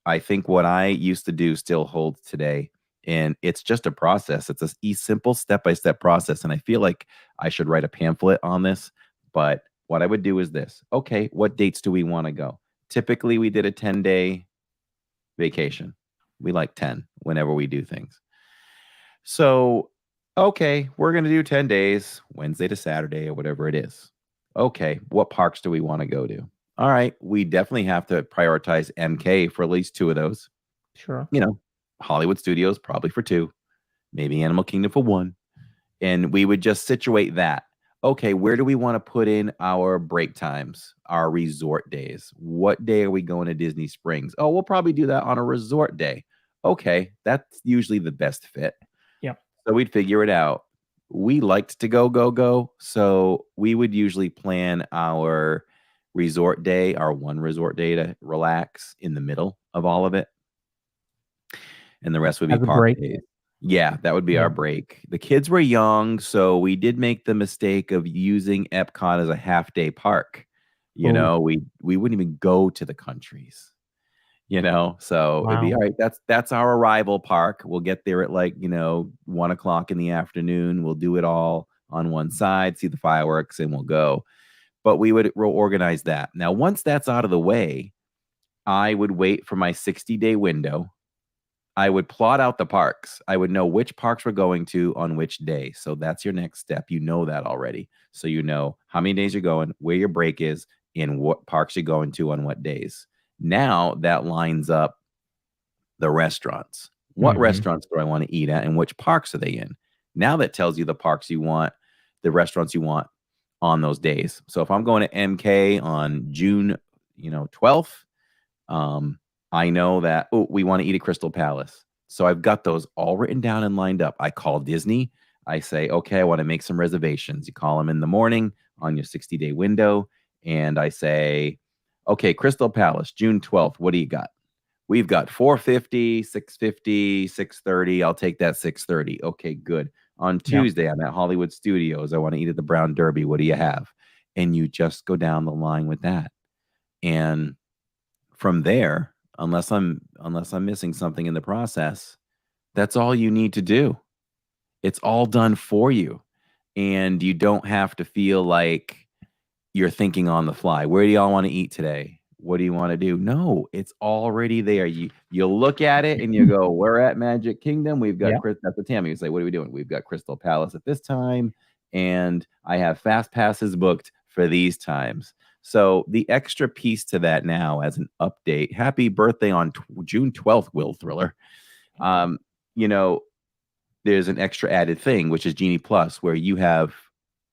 S1: I think what I used to do still holds today. And it's just a process. It's a simple step-by-step process. And I feel like I should write a pamphlet on this. But what I would do is this. Okay, what dates do we want to go? Typically, we did a 10-day vacation. We like 10 whenever we do things. So, okay, we're going to do 10 days, Wednesday to Saturday or whatever it is. Okay, what parks do we want to go to? All right, we definitely have to prioritize MK for at least two of those.
S2: Sure.
S1: Hollywood Studios probably for two, maybe Animal Kingdom for one. And we would just situate that. Okay, where do we want to put in our break times, our resort days? What day are we going to Disney Springs? Oh, we'll probably do that on a resort day. Okay, that's usually the best fit.
S2: Yeah.
S1: So we'd figure it out. We liked to go. So we would usually plan our resort day, our one resort day to relax in the middle of all of it. And the rest would be
S2: As a
S1: park
S2: break.
S1: days. Yeah, that would be
S2: Yeah.
S1: our break. The kids were young, so we did make the mistake of using Epcot as a half-day park.
S2: Oh,
S1: We wouldn't even go to the countries, so it'd be,
S2: wow.
S1: "All right, that's our arrival park. We'll get there at, like, 1 o'clock in the afternoon. We'll do it all on one side, see the fireworks, and we'll go." But we'll organize that. Now, once that's out of the way, I would wait for my 60-day window. I would plot out the parks. I would know which parks we're going to on which day. So that's your next step. You know that already. So you know how many days you're going, where your break is, and what parks you're going to on what days. Now that lines up the restaurants. What
S2: Mhm.
S1: restaurants do I want to eat at and which parks are they in? Now that tells you the parks you want, the restaurants you want on those days. So if I'm going to MK on June, 12th, I know that, we want to eat at Crystal Palace. So I've got those all written down and lined up. I call Disney. I say, okay, I want to make some reservations. You call them in the morning on your 60-day window. And I say, okay, Crystal Palace, June 12th. What do you got? We've got 4:50, 6:50, 6:30. I'll take that 6:30. Okay, good. On Tuesday, I'm at Hollywood Studios. I want to eat at the Brown Derby. What do you have? And you just go down the line with that. And from there, unless I'm missing something in the process, that's all you need to do. It's all done for you. And you don't have to feel like you're thinking on the fly. Where do y'all want to eat today? What do you want to do? No, it's already there. You look at it and you go, we're at Magic Kingdom. We've got that's what Tammy would say. What are we doing? We've got Crystal Palace at this time, and I have fast passes booked for these times. So the extra piece to that now as an update, happy birthday on June 12th, Will Thriller. You know, there's an extra added thing, which is Genie Plus, where you have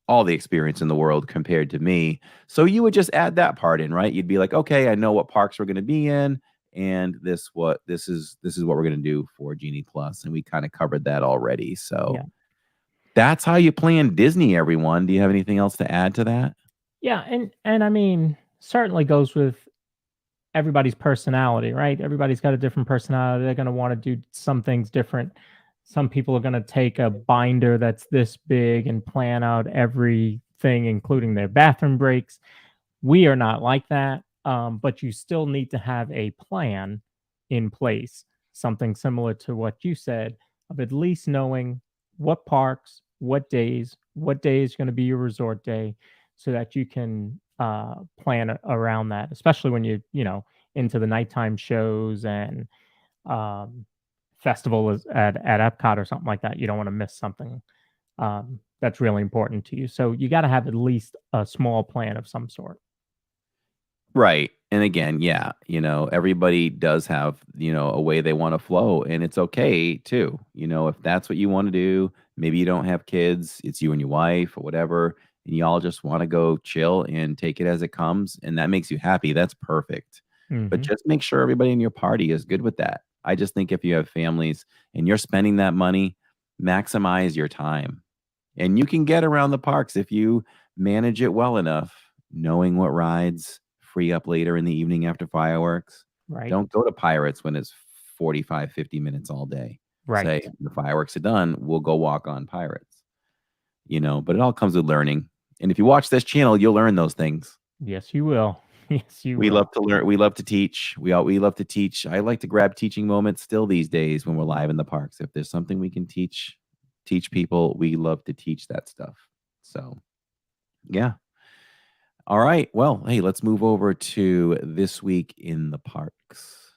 S1: all the experience in the world compared to me. So you would just add that part in, right? You'd be like, okay, I know what parks we're going to be in, and this is what we're going to do for Genie Plus, and we kind of covered that already. So that's how you plan Disney, everyone. Do you have anything else to add to that?
S2: Yeah, and I mean, certainly goes with everybody's personality, right? Everybody's got a different personality. They're going to want to do some things different. Some people are going to take a binder that's this big and plan out everything, including their bathroom breaks. We are not like that, but you still need to have a plan in place, something similar to what you said, of at least knowing what parks, what day is going to be your resort day, so that you can plan around that, especially when you're, into the nighttime shows and festival is at Epcot or something like that. You don't want to miss something that's really important to you. So you got to have at least a small plan of some sort.
S1: Right. And again, yeah, everybody does have, a way they want to flow, and it's okay too. If that's what you want to do, maybe you don't have kids, it's you and your wife or whatever, and y'all just want to go chill and take it as it comes, and that makes you happy. That's perfect. But just make sure everybody in your party is good with that. I just think if you have families and you're spending that money, maximize your time. And you can get around the parks if you manage it well enough, knowing what rides free up later in the evening after fireworks.
S2: Right.
S1: Don't go to Pirates when it's 45, 50 minutes all day.
S2: Right.
S1: Say, the fireworks are done, we'll go walk on Pirates. But it all comes with learning. And if you watch this channel, you'll learn those things.
S2: Yes, you will. Yes, you
S1: we
S2: will.
S1: love to learn. We love to teach. We love to teach. I like to grab teaching moments still these days when we're live in the parks. If there's something we can teach people, we love to teach that stuff. So, yeah. All right. Well, hey, let's move over to this week in the parks.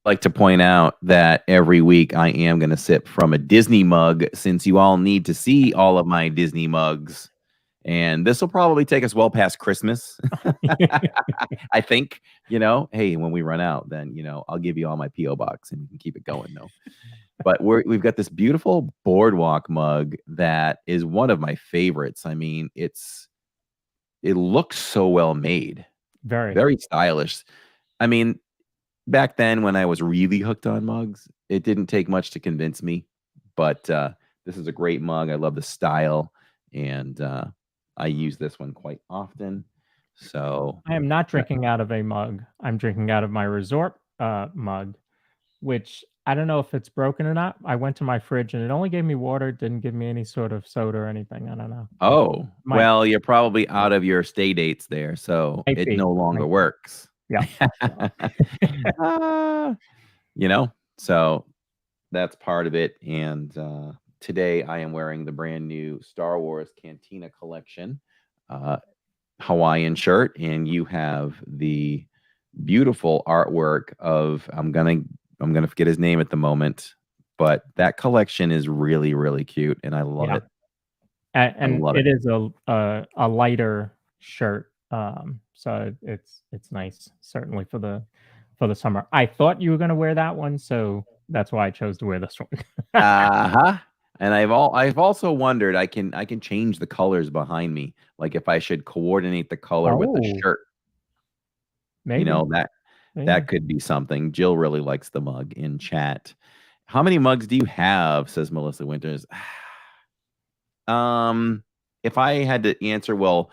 S1: Like to point out that every week I am going to sip from a Disney mug, since you all need to see all of my Disney mugs. And this will probably take us well past Christmas. I think, hey, when we run out, then, I'll give you all my P.O. box and you can keep it going, though. But we've got this beautiful boardwalk mug that is one of my favorites. I mean, it looks so well made.
S2: Very,
S1: very stylish. I mean, back then when I was really hooked on mugs, it didn't take much to convince me. But this is a great mug. I love the style, and I use this one quite often. So
S2: I am not drinking out of a mug. I'm drinking out of my resort mug, which I don't know if it's broken or not. I went to my fridge and it only gave me water. It didn't give me any sort of soda or anything. I don't know.
S1: Oh, well, you're probably out of your stay dates there, so it no longer works.
S2: Yeah.
S1: So that's part of it. And today I am wearing the brand new Star Wars Cantina Collection Hawaiian shirt, and you have the beautiful artwork of I'm gonna forget his name at the moment, but that collection is really, really cute, and I love it.
S2: And it is a lighter shirt, so it's nice, certainly for the summer. I thought you were going to wear that one, so that's why I chose to wear this one.
S1: And I've also wondered, I can change the colors behind me, like if I should coordinate the color with the
S2: Oh,
S1: shirt. You
S2: maybe.
S1: know, that
S2: Maybe.
S1: could be something. Jill really likes the mug in chat. How many mugs do you have? Says Melissa Winters. If I had to answer, well,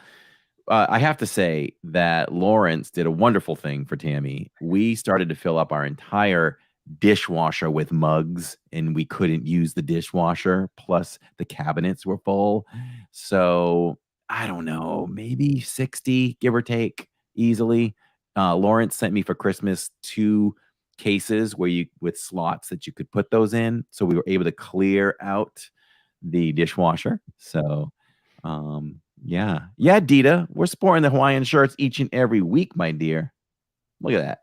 S1: I have to say that Lawrence did a wonderful thing for Tammy. We started to fill up our entire dishwasher with mugs, and we couldn't use the dishwasher. Plus, the cabinets were full. So I don't know, maybe 60, give or take, easily. Lawrence sent me for Christmas 2 cases where you with slots that you could put those in. So we were able to clear out the dishwasher. So yeah. Yeah, Dita, we're sporting the Hawaiian shirts each and every week, my dear. Look at that.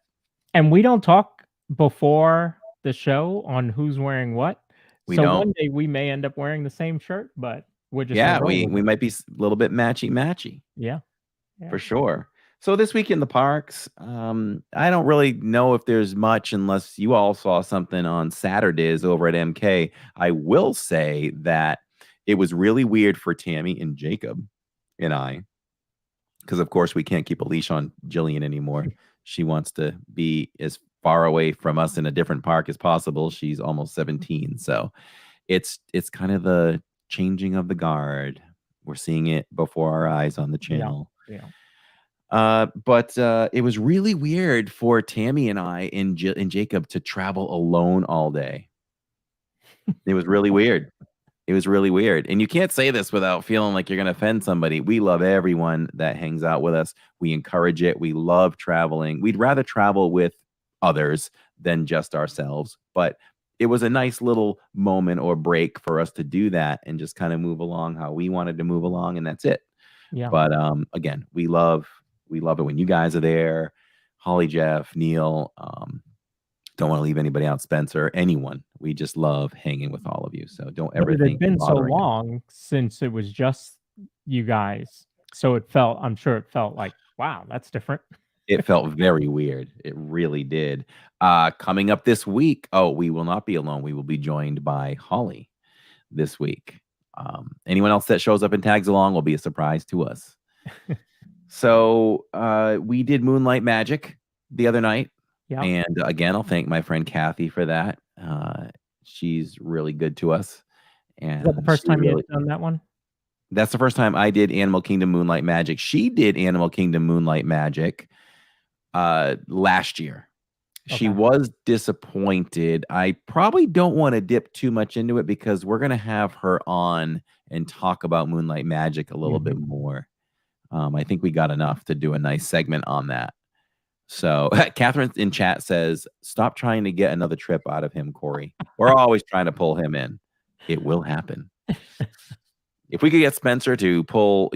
S2: And we don't talk before the show on who's wearing what.
S1: We
S2: So
S1: don't.
S2: one day we may end up wearing the same shirt, but we're just
S1: Yeah,
S2: gonna roll with
S1: we
S2: it.
S1: might be a little bit matchy
S2: Yeah.
S1: for sure. So this week in the parks, I don't really know if there's much unless you all saw something on Saturdays over at MK. I will say that it was really weird for Tammy and Jacob and I, because of course we can't keep a leash on Jillian anymore. She wants to be as far away from us in a different park as possible. She's almost 17, so it's kind of the changing of the guard. We're seeing it before our eyes on the channel.
S2: Yeah.
S1: But it was really weird for Tammy and I and Jacob to travel alone all day. It was really weird. It was really weird. And you can't say this without feeling like you're going to offend somebody. We love everyone that hangs out with us. We encourage it. We love traveling. We'd rather travel with others than just ourselves. But it was a nice little moment or break for us to do that and just kind of move along how we wanted to move along. And that's it.
S2: Yeah.
S1: But again, we love it when you guys are there. Holly, Jeff, Neil, don't want to leave anybody out, Spencer, anyone. We just love hanging with all of you. So don't
S2: But
S1: ever
S2: it
S1: think
S2: had been so
S1: bothering us.
S2: long since it was just you guys. So I'm sure it felt like, wow, that's different.
S1: It felt very weird. It really did. Coming up this week, we will not be alone. We will be joined by Holly this week. Anyone else that shows up and tags along will be a surprise to us. So we did Moonlight Magic the other night.
S2: Yeah.
S1: And again, I'll thank my friend Kathy for that. She's really good to us. And
S2: Is that the first time you had done that one?
S1: That's the first time I did Animal Kingdom Moonlight Magic. She did Animal Kingdom Moonlight Magic last year. Okay. She was disappointed. I probably don't want to dip too much into it because we're going to have her on and talk about Moonlight Magic a little bit more. I think we got enough to do a nice segment on that. So Catherine in chat says, stop trying to get another trip out of him, Corey. We're always trying to pull him in. It will happen. If we could get Spencer to pull,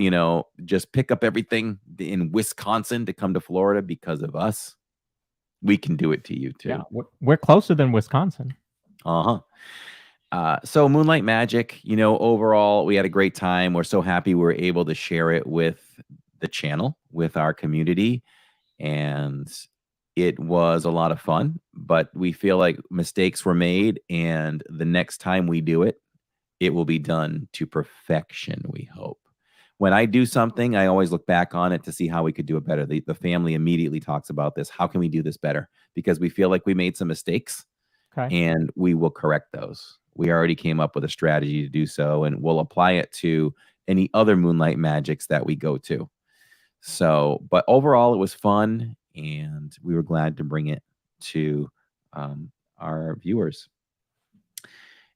S1: just pick up everything in Wisconsin to come to Florida because of us, we can do it to you too.
S2: Yeah, we're closer than Wisconsin.
S1: So Moonlight Magic, overall, we had a great time. We're so happy we were able to share it with the channel, with our community. And it was a lot of fun, but we feel like mistakes were made. And the next time we do it, it will be done to perfection, we hope. When I do something, I always look back on it to see how we could do it better. The family immediately talks about this. How can we do this better? Because we feel like we made some mistakes, and we will correct those. We already came up with a strategy to do so, and we'll apply it to any other Moonlight Magics that we go to. So, but overall, it was fun, and we were glad to bring it to our viewers.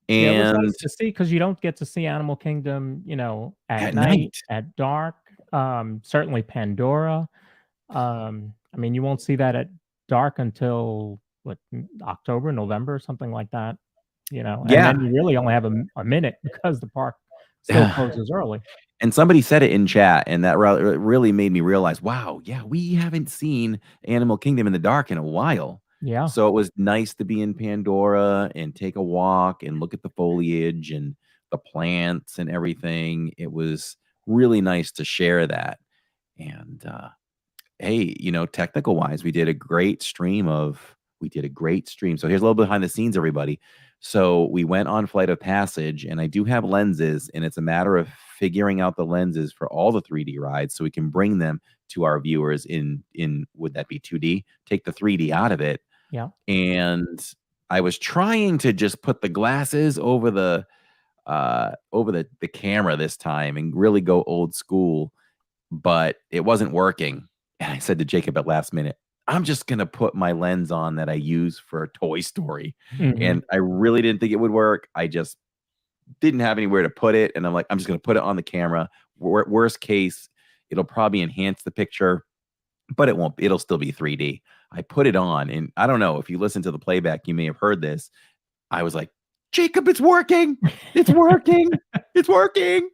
S1: And
S2: yeah, it was nice to see because you don't get to see Animal Kingdom, at night, at dark. Certainly Pandora. I mean, you won't see that at dark until October, November, or something like that. And then you really only have a minute because the park still closes early.
S1: And somebody said it in chat, and that really made me realize, wow, yeah, we haven't seen Animal Kingdom in the dark in a while.
S2: Yeah.
S1: So it was nice to be in Pandora and take a walk and look at the foliage and the plants and everything. It was really nice to share that. And hey, technical wise, we did a great stream. So here's a little behind the scenes, everybody. So we went on Flight of Passage, and I do have lenses, and it's a matter of figuring out the lenses for all the 3D rides so we can bring them to our viewers in would that be 2D? Take the 3D out of it.
S2: Yeah.
S1: And I was trying to just put the glasses over the camera this time and really go old school, but it wasn't working. And I said to Jacob at last minute, I'm just going to put my lens on that I use for Toy Story. And I really didn't think it would work. I just didn't have anywhere to put it. And I'm like, I'm just going to put it on the camera. Worst case, it'll probably enhance the picture, but it won't. It'll still be 3D. I put it on, and I don't know if you listen to the playback, you may have heard this. I was like, Jacob, it's working. It's working. It's working.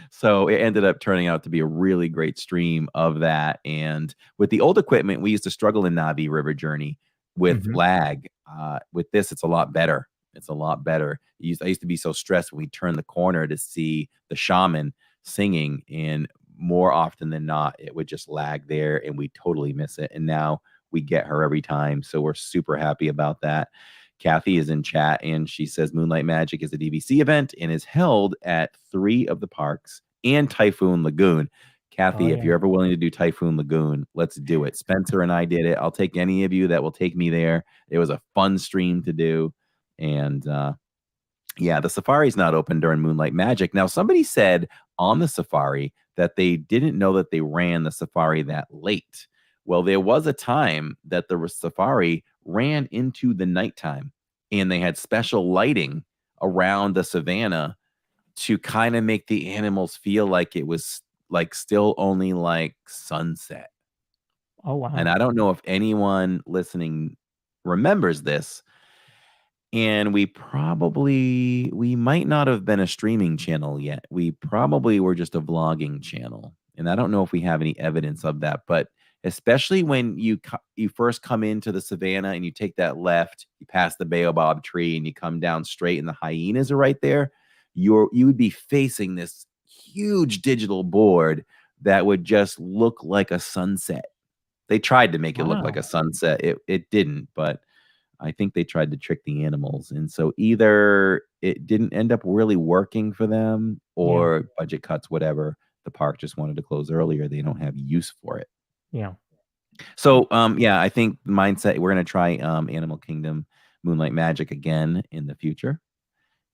S1: So it ended up turning out to be a really great stream of that. And with the old equipment, we used to struggle in Navi River Journey with lag. With this, it's a lot better. It's a lot better. I used to be so stressed when we turned the corner to see the shaman singing, and more often than not, it would just lag there and we totally miss it. And now we get her every time. So we're super happy about that. Kathy is in chat, and she says Moonlight Magic is a DVC event and is held at 3 of the parks and Typhoon Lagoon. Kathy, if you're ever willing to do Typhoon Lagoon, let's do it. Spencer and I did it. I'll take any of you that will take me there. It was a fun stream to do. And yeah, the safari's not open during Moonlight Magic. Now, somebody said on the safari that they didn't know that they ran the safari that late. Well, there was a time that the safari ran into the nighttime, and they had special lighting around the savannah to kind of make the animals feel like it was like still only like sunset.
S2: Oh, wow.
S1: And I don't know if anyone listening remembers this. And we might not have been a streaming channel yet. We probably were just a vlogging channel. And I don't know if we have any evidence of that, but especially when you first come into the savannah and you take that left, you pass the baobab tree and you come down straight and the hyenas are right there, you would be facing this huge digital board that would just look like a sunset. They tried to make it look like a sunset. It didn't, but I think they tried to trick the animals. And so either it didn't end up really working for them, or budget cuts, whatever. The park just wanted to close earlier. They don't have use for it.
S2: Yeah.
S1: So, yeah, I think mindset, we're going to try Animal Kingdom Moonlight Magic again in the future.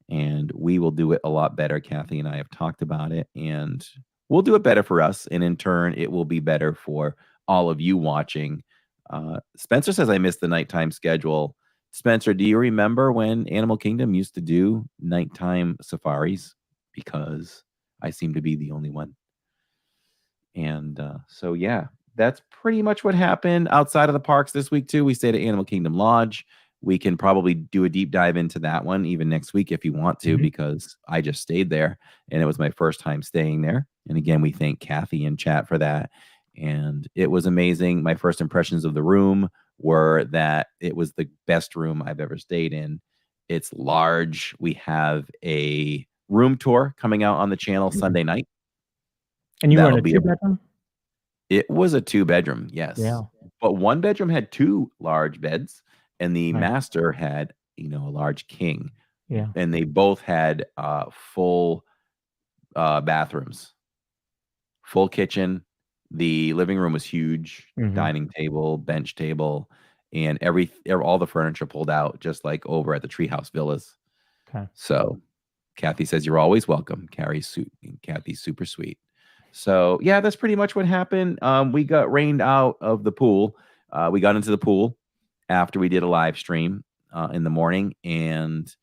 S1: And we will do it a lot better. Kathy and I have talked about it, and we'll do it better for us. And in turn, it will be better for all of you watching. Spencer says I missed the nighttime schedule. Spencer, do you remember when Animal Kingdom used to do nighttime safaris? Because I seem to be the only one. And so, yeah, that's pretty much what happened outside of the parks this week, too. We stayed at Animal Kingdom Lodge. We can probably do a deep dive into that one even next week if you want to, because I just stayed there and it was my first time staying there. And again, we thank Kathy in chat for that. And it was amazing. My first impressions of the room were that it was the best room I've ever stayed in. It's large. We have a room tour coming out on the channel Sunday night.
S2: And you were in a 2-bedroom?
S1: It was a 2-bedroom, yes.
S2: Yeah.
S1: But 1 bedroom had 2 large beds, and the master had, a large king.
S2: Yeah.
S1: And they both had full bathrooms, full kitchen. The living room was huge, dining table, bench table, and all the furniture pulled out, just like over at the Treehouse Villas.
S2: Okay.
S1: So Kathy says, you're always welcome. Kathy's super sweet. So yeah, that's pretty much what happened. We got rained out of the pool. We got into the pool after we did a live stream in the morning, and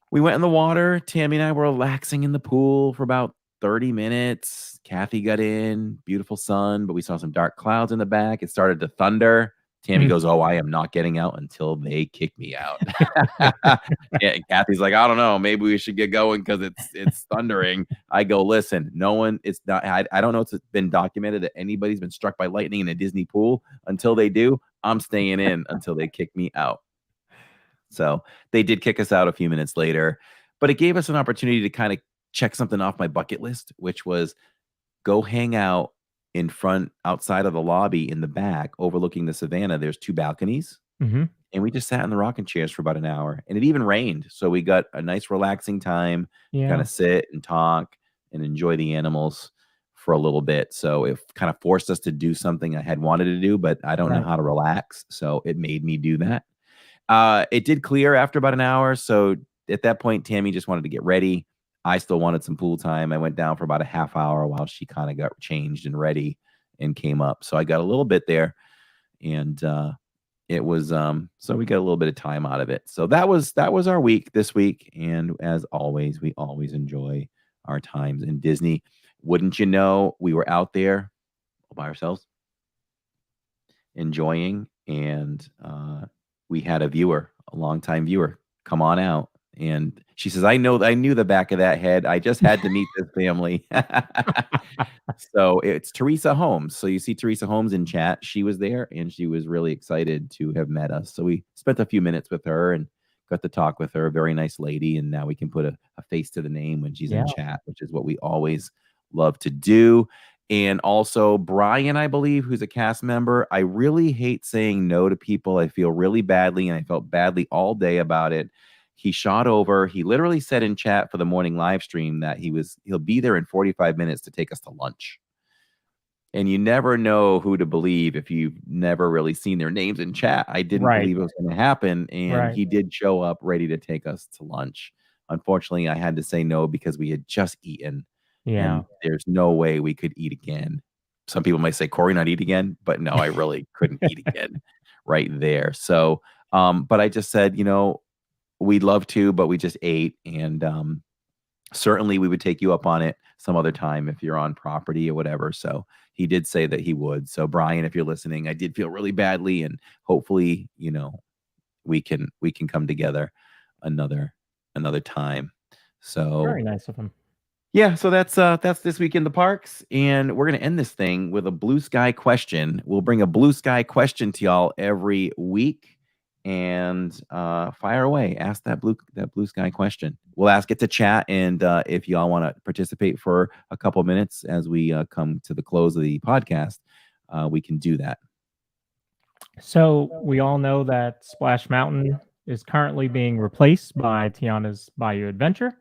S1: we went in the water. Tammy and I were relaxing in the pool for about 30 minutes. Kathy got in, beautiful sun, but we saw some dark clouds in the back. It started to thunder. Tammy goes, oh, I am not getting out until they kick me out. Yeah, Kathy's like, I don't know, maybe we should get going because it's thundering. I go, listen, I don't know if it's been documented that anybody's been struck by lightning in a Disney pool. Until they do, I'm staying in until they kick me out. So they did kick us out a few minutes later, but it gave us an opportunity to kind of check something off my bucket list, which was go hang out outside of the lobby in the back overlooking the savannah. There's 2 balconies, and we just sat in the rocking chairs for about an hour, and it even rained. So we got a nice relaxing time to kind
S2: Yeah.
S1: of sit and talk and enjoy the animals for a little bit. So it kind of forced us to do something I had wanted to do, but I don't know
S2: Right.
S1: how to relax. So it made me do that. It did clear after about an hour. So at that point, Tammy just wanted to get ready. I still wanted some pool time. I went down for about a half hour while she kind of got changed and ready and came up. So I got a little bit there, and it was so we got a little bit of time out of it. So that was our week this week. And as always, we always enjoy our times in Disney. Wouldn't you know, we were out there all by ourselves enjoying, and we had a viewer, a longtime viewer, come on out. And she says, I knew the back of that head. I just had to meet this family. So it's Teresa Holmes. So you see Teresa Holmes in chat. She was there, and she was really excited to have met us. So we spent a few minutes with her and got to talk with her. Very nice lady. And now we can put a face to the name when she's in chat, which is what we always love to do. And also Brian, I believe, who's a cast member. I really hate saying no to people. I feel really badly, and I felt badly all day about it. He shot over. He literally said in chat for the morning live stream that he'll be there in 45 minutes to take us to lunch. And you never know who to believe if you've never really seen their names in chat. I didn't believe it was going to happen, and he did show up ready to take us to lunch. Unfortunately, I had to say no because we had just eaten.
S2: Yeah.
S1: And there's no way we could eat again. Some people might say, Corey, not eat again, but no, I really couldn't eat again right there. So, but I just said, we'd love to, but we just ate. And certainly we would take you up on it some other time if you're on property or whatever. So he did say that he would. So Brian, if you're listening, I did feel really badly, and hopefully, we can come together another time. So
S2: Very nice of him.
S1: Yeah, so that's this week in the parks, and we're gonna end this thing with a blue sky question. We'll bring a blue sky question to y'all every week, and fire away. Ask that blue sky question. We'll ask it to chat, and if y'all want to participate for a couple minutes as we come to the close of the podcast, we can do that.
S2: So we all know that Splash Mountain is currently being replaced by Tiana's Bayou Adventure.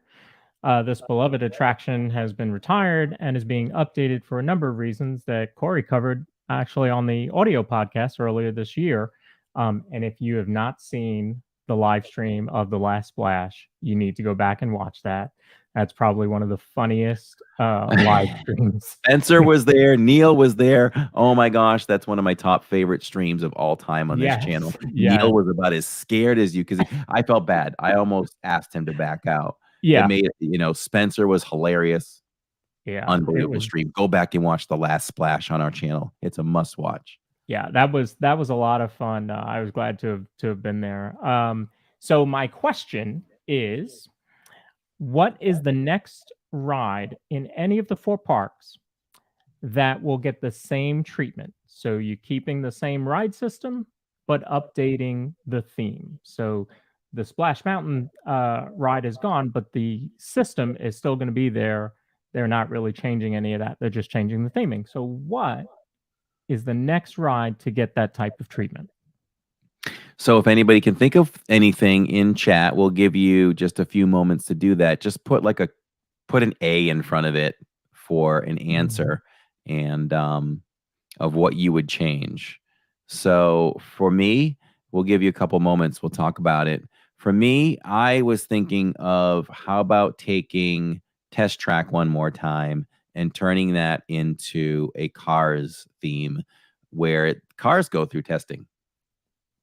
S2: This beloved attraction has been retired and is being updated for a number of reasons that Corey covered actually on the audio podcast earlier this year. And if you have not seen the live stream of The Last Splash, you need to go back and watch that. That's probably one of the funniest live streams.
S1: Spencer was there. Neil was there. Oh my gosh, that's one of my top favorite streams of all time on this channel. Neil was about as scared as you, because I felt bad. I almost asked him to back out.
S2: Yeah.
S1: It made Spencer was hilarious.
S2: Yeah.
S1: Unbelievable stream. Go back and watch The Last Splash on our channel. It's a must watch.
S2: Yeah, that was a lot of fun. I was glad to have been there. So my question is, what is the next ride in any of the 4 parks that will get the same treatment? So you're keeping the same ride system, but updating the theme. So the Splash Mountain ride is gone, but the system is still going to be there. They're not really changing any of that. They're just changing the theming. So what is the next ride to get that type of treatment?
S1: So if anybody can think of anything in chat, we'll give you just a few moments to do that. Just put an A in front of it for an answer, and of what you would change. So for me, we'll give you a couple moments. We'll talk about it. For me, I was thinking of how about taking Test Track one more time and turning that into a Cars theme where cars go through testing.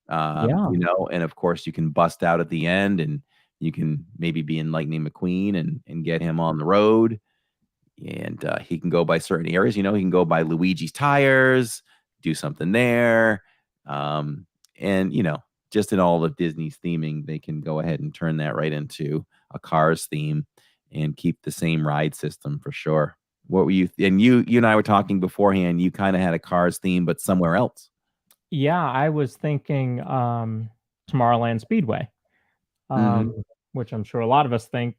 S1: And of course you can bust out at the end, and you can maybe be in Lightning McQueen and get him on the road. And he can go by certain areas. He can go by Luigi's tires, do something there. And just in all of Disney's theming, they can go ahead and turn that right into a Cars theme and keep the same ride system for sure. What were you? And you and I were talking beforehand. You kind of had a Cars theme, but somewhere else.
S2: Yeah, I was thinking Tomorrowland Speedway, which I'm sure a lot of us think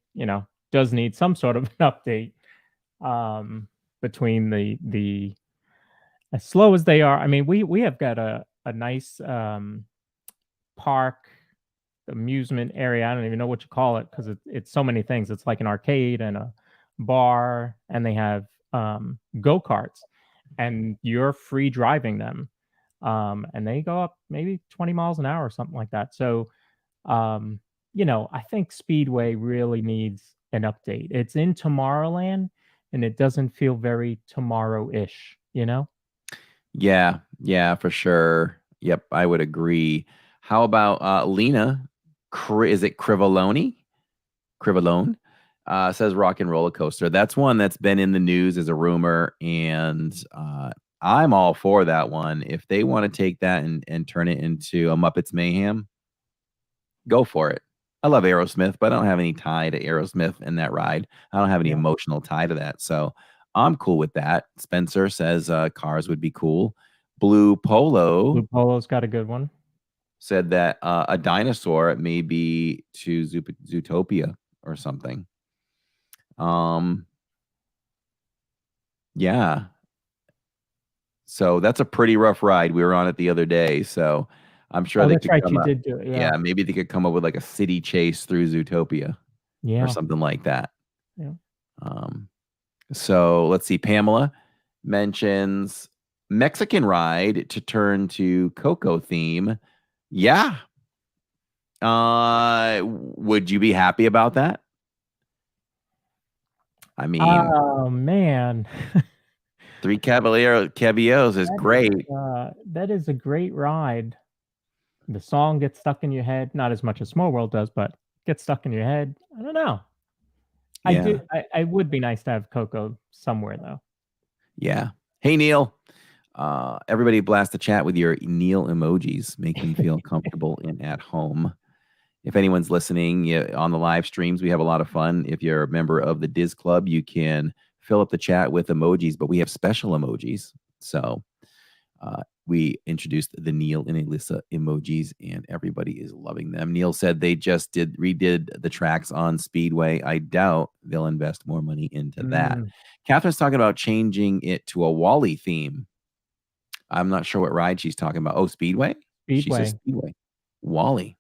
S2: does need some sort of an update. Between the as slow as they are, I mean, we have got a nice park, amusement area. I don't even know what you call it because it's so many things. It's like an arcade and a bar, and they have go-karts, and you're free driving them. And they go up maybe 20 miles an hour or something like that. So, I think Speedway really needs an update. It's in Tomorrowland, and it doesn't feel very tomorrow-ish,
S1: Yeah, for sure. Yep, I would agree. How about Lena? Is it Crivolone? Crivolone says Rock and Roller Coaster. That's one that's been in the news as a rumor, and I'm all for that one. If they want to take that and turn it into a Muppets Mayhem, go for it. I love Aerosmith, but I don't have any tie to Aerosmith in that ride. I don't have any emotional tie to that. So I'm cool with that. Spencer says cars would be cool. Blue Polo's
S2: got a good one.
S1: Said that a dinosaur may be to Zootopia or something. Yeah. So that's a pretty rough ride. We were on it the other day. So I'm sure they could come up.
S2: You did do it.
S1: Yeah, maybe they could come up with like a city chase through Zootopia. Or something like that.
S2: Yeah.
S1: So let's see. Pamela mentions Mexican ride to turn to Coco theme. Yeah. Would you be happy about that? I mean,
S2: oh man.
S1: Three Caballeros is great.
S2: That is a great ride. The song gets stuck in your head, not as much as Small World does, but gets stuck in your head. I don't know.
S1: Yeah.
S2: I would be nice to have Coco somewhere though.
S1: Yeah. Hey Neil. Everybody blast the chat with your Neil emojis. Make them feel comfortable and at home. If anyone's listening on the live streams, we have a lot of fun. If you're a member of the DIZ Club, you can fill up the chat with emojis, but we have special emojis. So we introduced the Neil and Alyssa emojis, and everybody is loving them. Neil said they just redid the tracks on Speedway. I doubt they'll invest more money into that. Catherine's talking about changing it to a Wall-E theme. I'm not sure what ride she's talking about. Oh, Speedway? She says Speedway. Wall-E.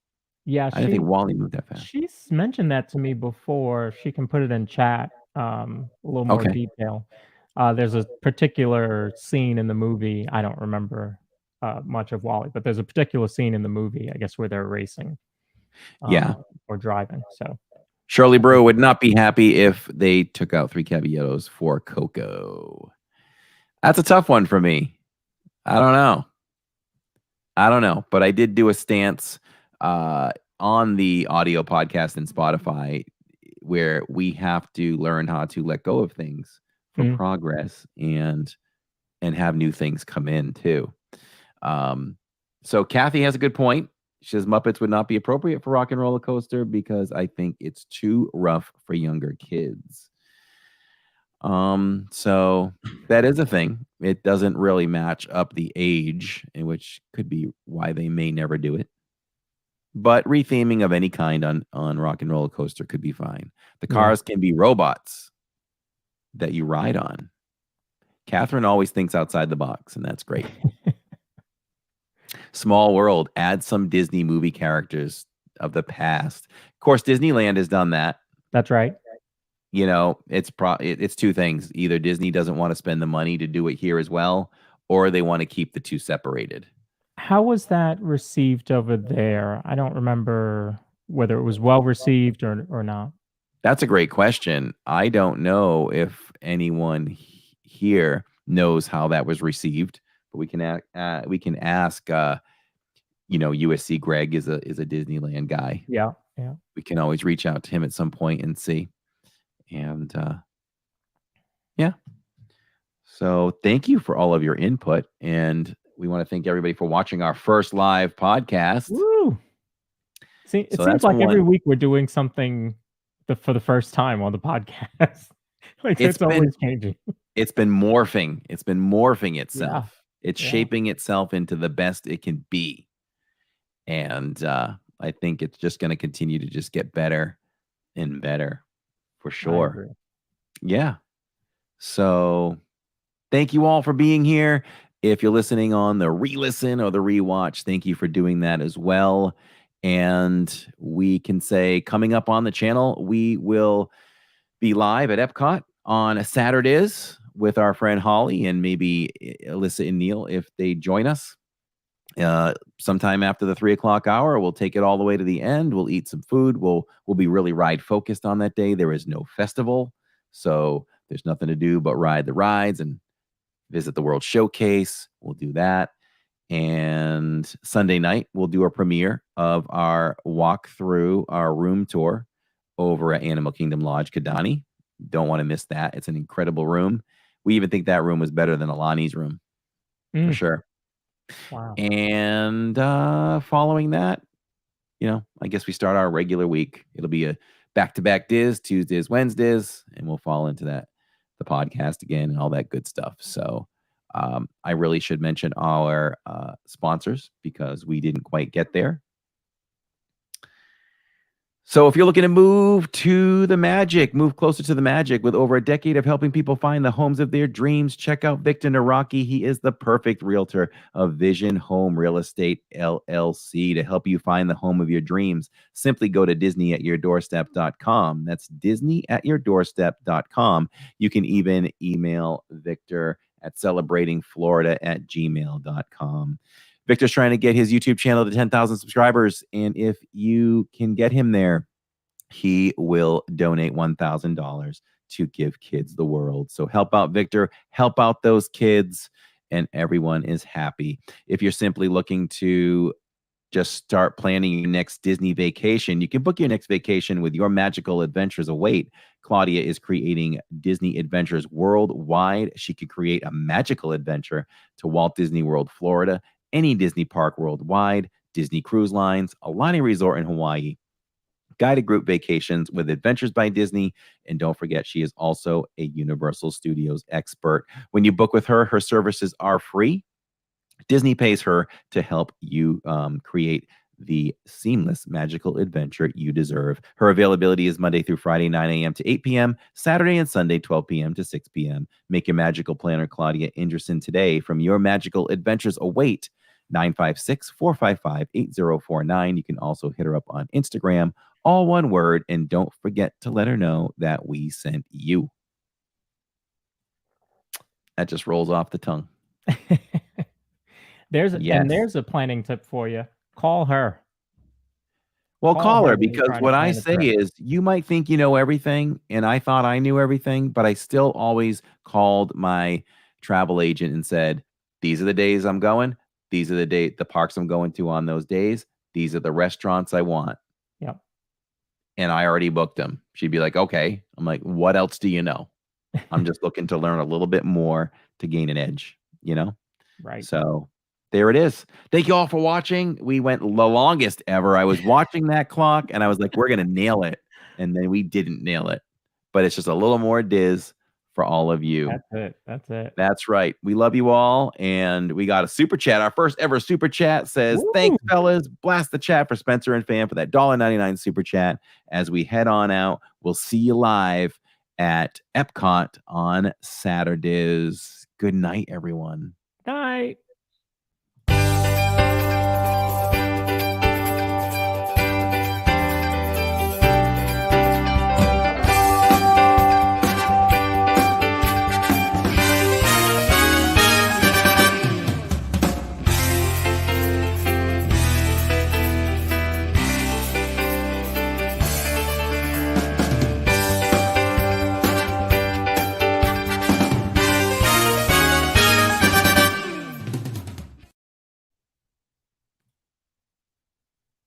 S2: Yeah,
S1: I didn't think Wall-E moved that fast.
S2: She's mentioned that to me before. She can put it in chat, a little more detail. There's a particular scene in the movie. I don't remember much of Wall-E, but there's a particular scene in the movie, I guess, where they're racing. Or driving. So
S1: Shirley Brew would not be happy if they took out Three Caballeros for Coco. That's a tough one for me. I don't know, but I did do a stance on the audio podcast in Spotify where we have to learn how to let go of things for progress and have new things come in too. So Kathy has a good point. She says Muppets would not be appropriate for Rock and Roller Coaster because I think it's too rough for younger kids. So that is a thing. It doesn't really match up the age, in which could be why they may never do it. But retheming of any kind on Rock and Roller Coaster could be fine. The cars can be robots that you ride on. Catherine always thinks outside the box, and that's great. Small World, add some Disney movie characters of the past. Of course, Disneyland has done that.
S2: That's right.
S1: You know, it's two things. Either Disney doesn't want to spend the money to do it here as well, or they want to keep the two separated.
S2: How was that received over there? I don't remember whether it was well received or not.
S1: That's a great question. I don't know if anyone here knows how that was received, but we can ask. USC Greg is a Disneyland guy.
S2: Yeah.
S1: We can always reach out to him at some point and see. And so thank you for all of your input, and we want to thank everybody for watching our first live podcast.
S2: Woo! See, it seems like every week we're doing something for the first time on the podcast. It's always changing.
S1: It's been morphing. It's been morphing itself. Yeah. It's shaping itself into the best it can be. And I think it's just going to continue to just get better and better for sure. Yeah. So thank you all for being here. If you're listening on the re-listen or the rewatch, thank you for doing that as well. And we can say, coming up on the channel, we will be live at Epcot on Saturdays with our friend Holly and maybe Alyssa and Neil if they join us. Sometime after the 3 o'clock hour, we'll take it all the way to the end. We'll eat some food. We'll be really ride focused on that day. There is no festival, so there's nothing to do but ride the rides and visit the World Showcase. We'll do that. And Sunday night, we'll do a premiere of our walk through our room tour over at Animal Kingdom Lodge, Kidani. Don't want to miss that. It's an incredible room. We even think that room was better than Alani's room, for sure.
S2: Wow.
S1: And following that, I guess we start our regular week. It'll be a back-to-back DIZ, Tuesdays, Wednesdays, and we'll fall into the podcast again and all that good stuff. So I really should mention our sponsors because we didn't quite get there. So if you're looking to move to the magic, move closer to the magic with over a decade of helping people find the homes of their dreams, check out Victor Naraki. He is the perfect realtor of Vision Home Real Estate LLC to help you find the home of your dreams. Simply go to DisneyAtYourDoorstep.com. That's DisneyAtYourDoorstep.com. You can even email Victor at celebratingflorida@gmail.com. Victor's trying to get his YouTube channel to 10,000 subscribers. And if you can get him there, he will donate $1,000 to Give Kids the World. So help out Victor, help out those kids, and everyone is happy. If you're simply looking to just start planning your next Disney vacation, you can book your next vacation with Your Magical Adventures Await. Claudia is creating Disney adventures worldwide. She could create a magical adventure to Walt Disney World, Florida, any Disney park worldwide, Disney Cruise Lines, Aulani Resort in Hawaii, guided group vacations with Adventures by Disney. And don't forget, she is also a Universal Studios expert. When you book with her, her services are free. Disney pays her to help you create the seamless magical adventure you deserve. Her availability is Monday through Friday, 9 a.m. to 8 p.m., Saturday and Sunday, 12 p.m. to 6 p.m. Make your magical planner, Claudia Ingerson, today. From Your Magical Adventures Await, 956-455-8049. You can also hit her up on Instagram, all one word, and don't forget to let her know that we sent you. That just rolls off the tongue.
S2: There's a planning tip for you. Call her.
S1: Well, call her, because what I say is, you might think you know everything, and I thought I knew everything, but I still always called my travel agent and said, these are the days I'm going. These are the parks I'm going to on those days. These are the restaurants I want.
S2: Yep.
S1: And I already booked them. She'd be like, okay. I'm like, what else do you know? I'm just looking to learn a little bit more to gain an edge,
S2: Right.
S1: So there it is. Thank you all for watching. We went the longest ever. I was watching that clock and I was like, we're going to nail it. And then we didn't nail it. But it's just a little more DIZ for all of you.
S2: That's it.
S1: That's right. We love you all. And we got a super chat. Our first ever super chat says, woo! Thanks, fellas. Blast the chat for Spencer and Fan for that $1.99 super chat. As we head on out, we'll see you live at Epcot on Saturdays. Good night, everyone.
S2: Night.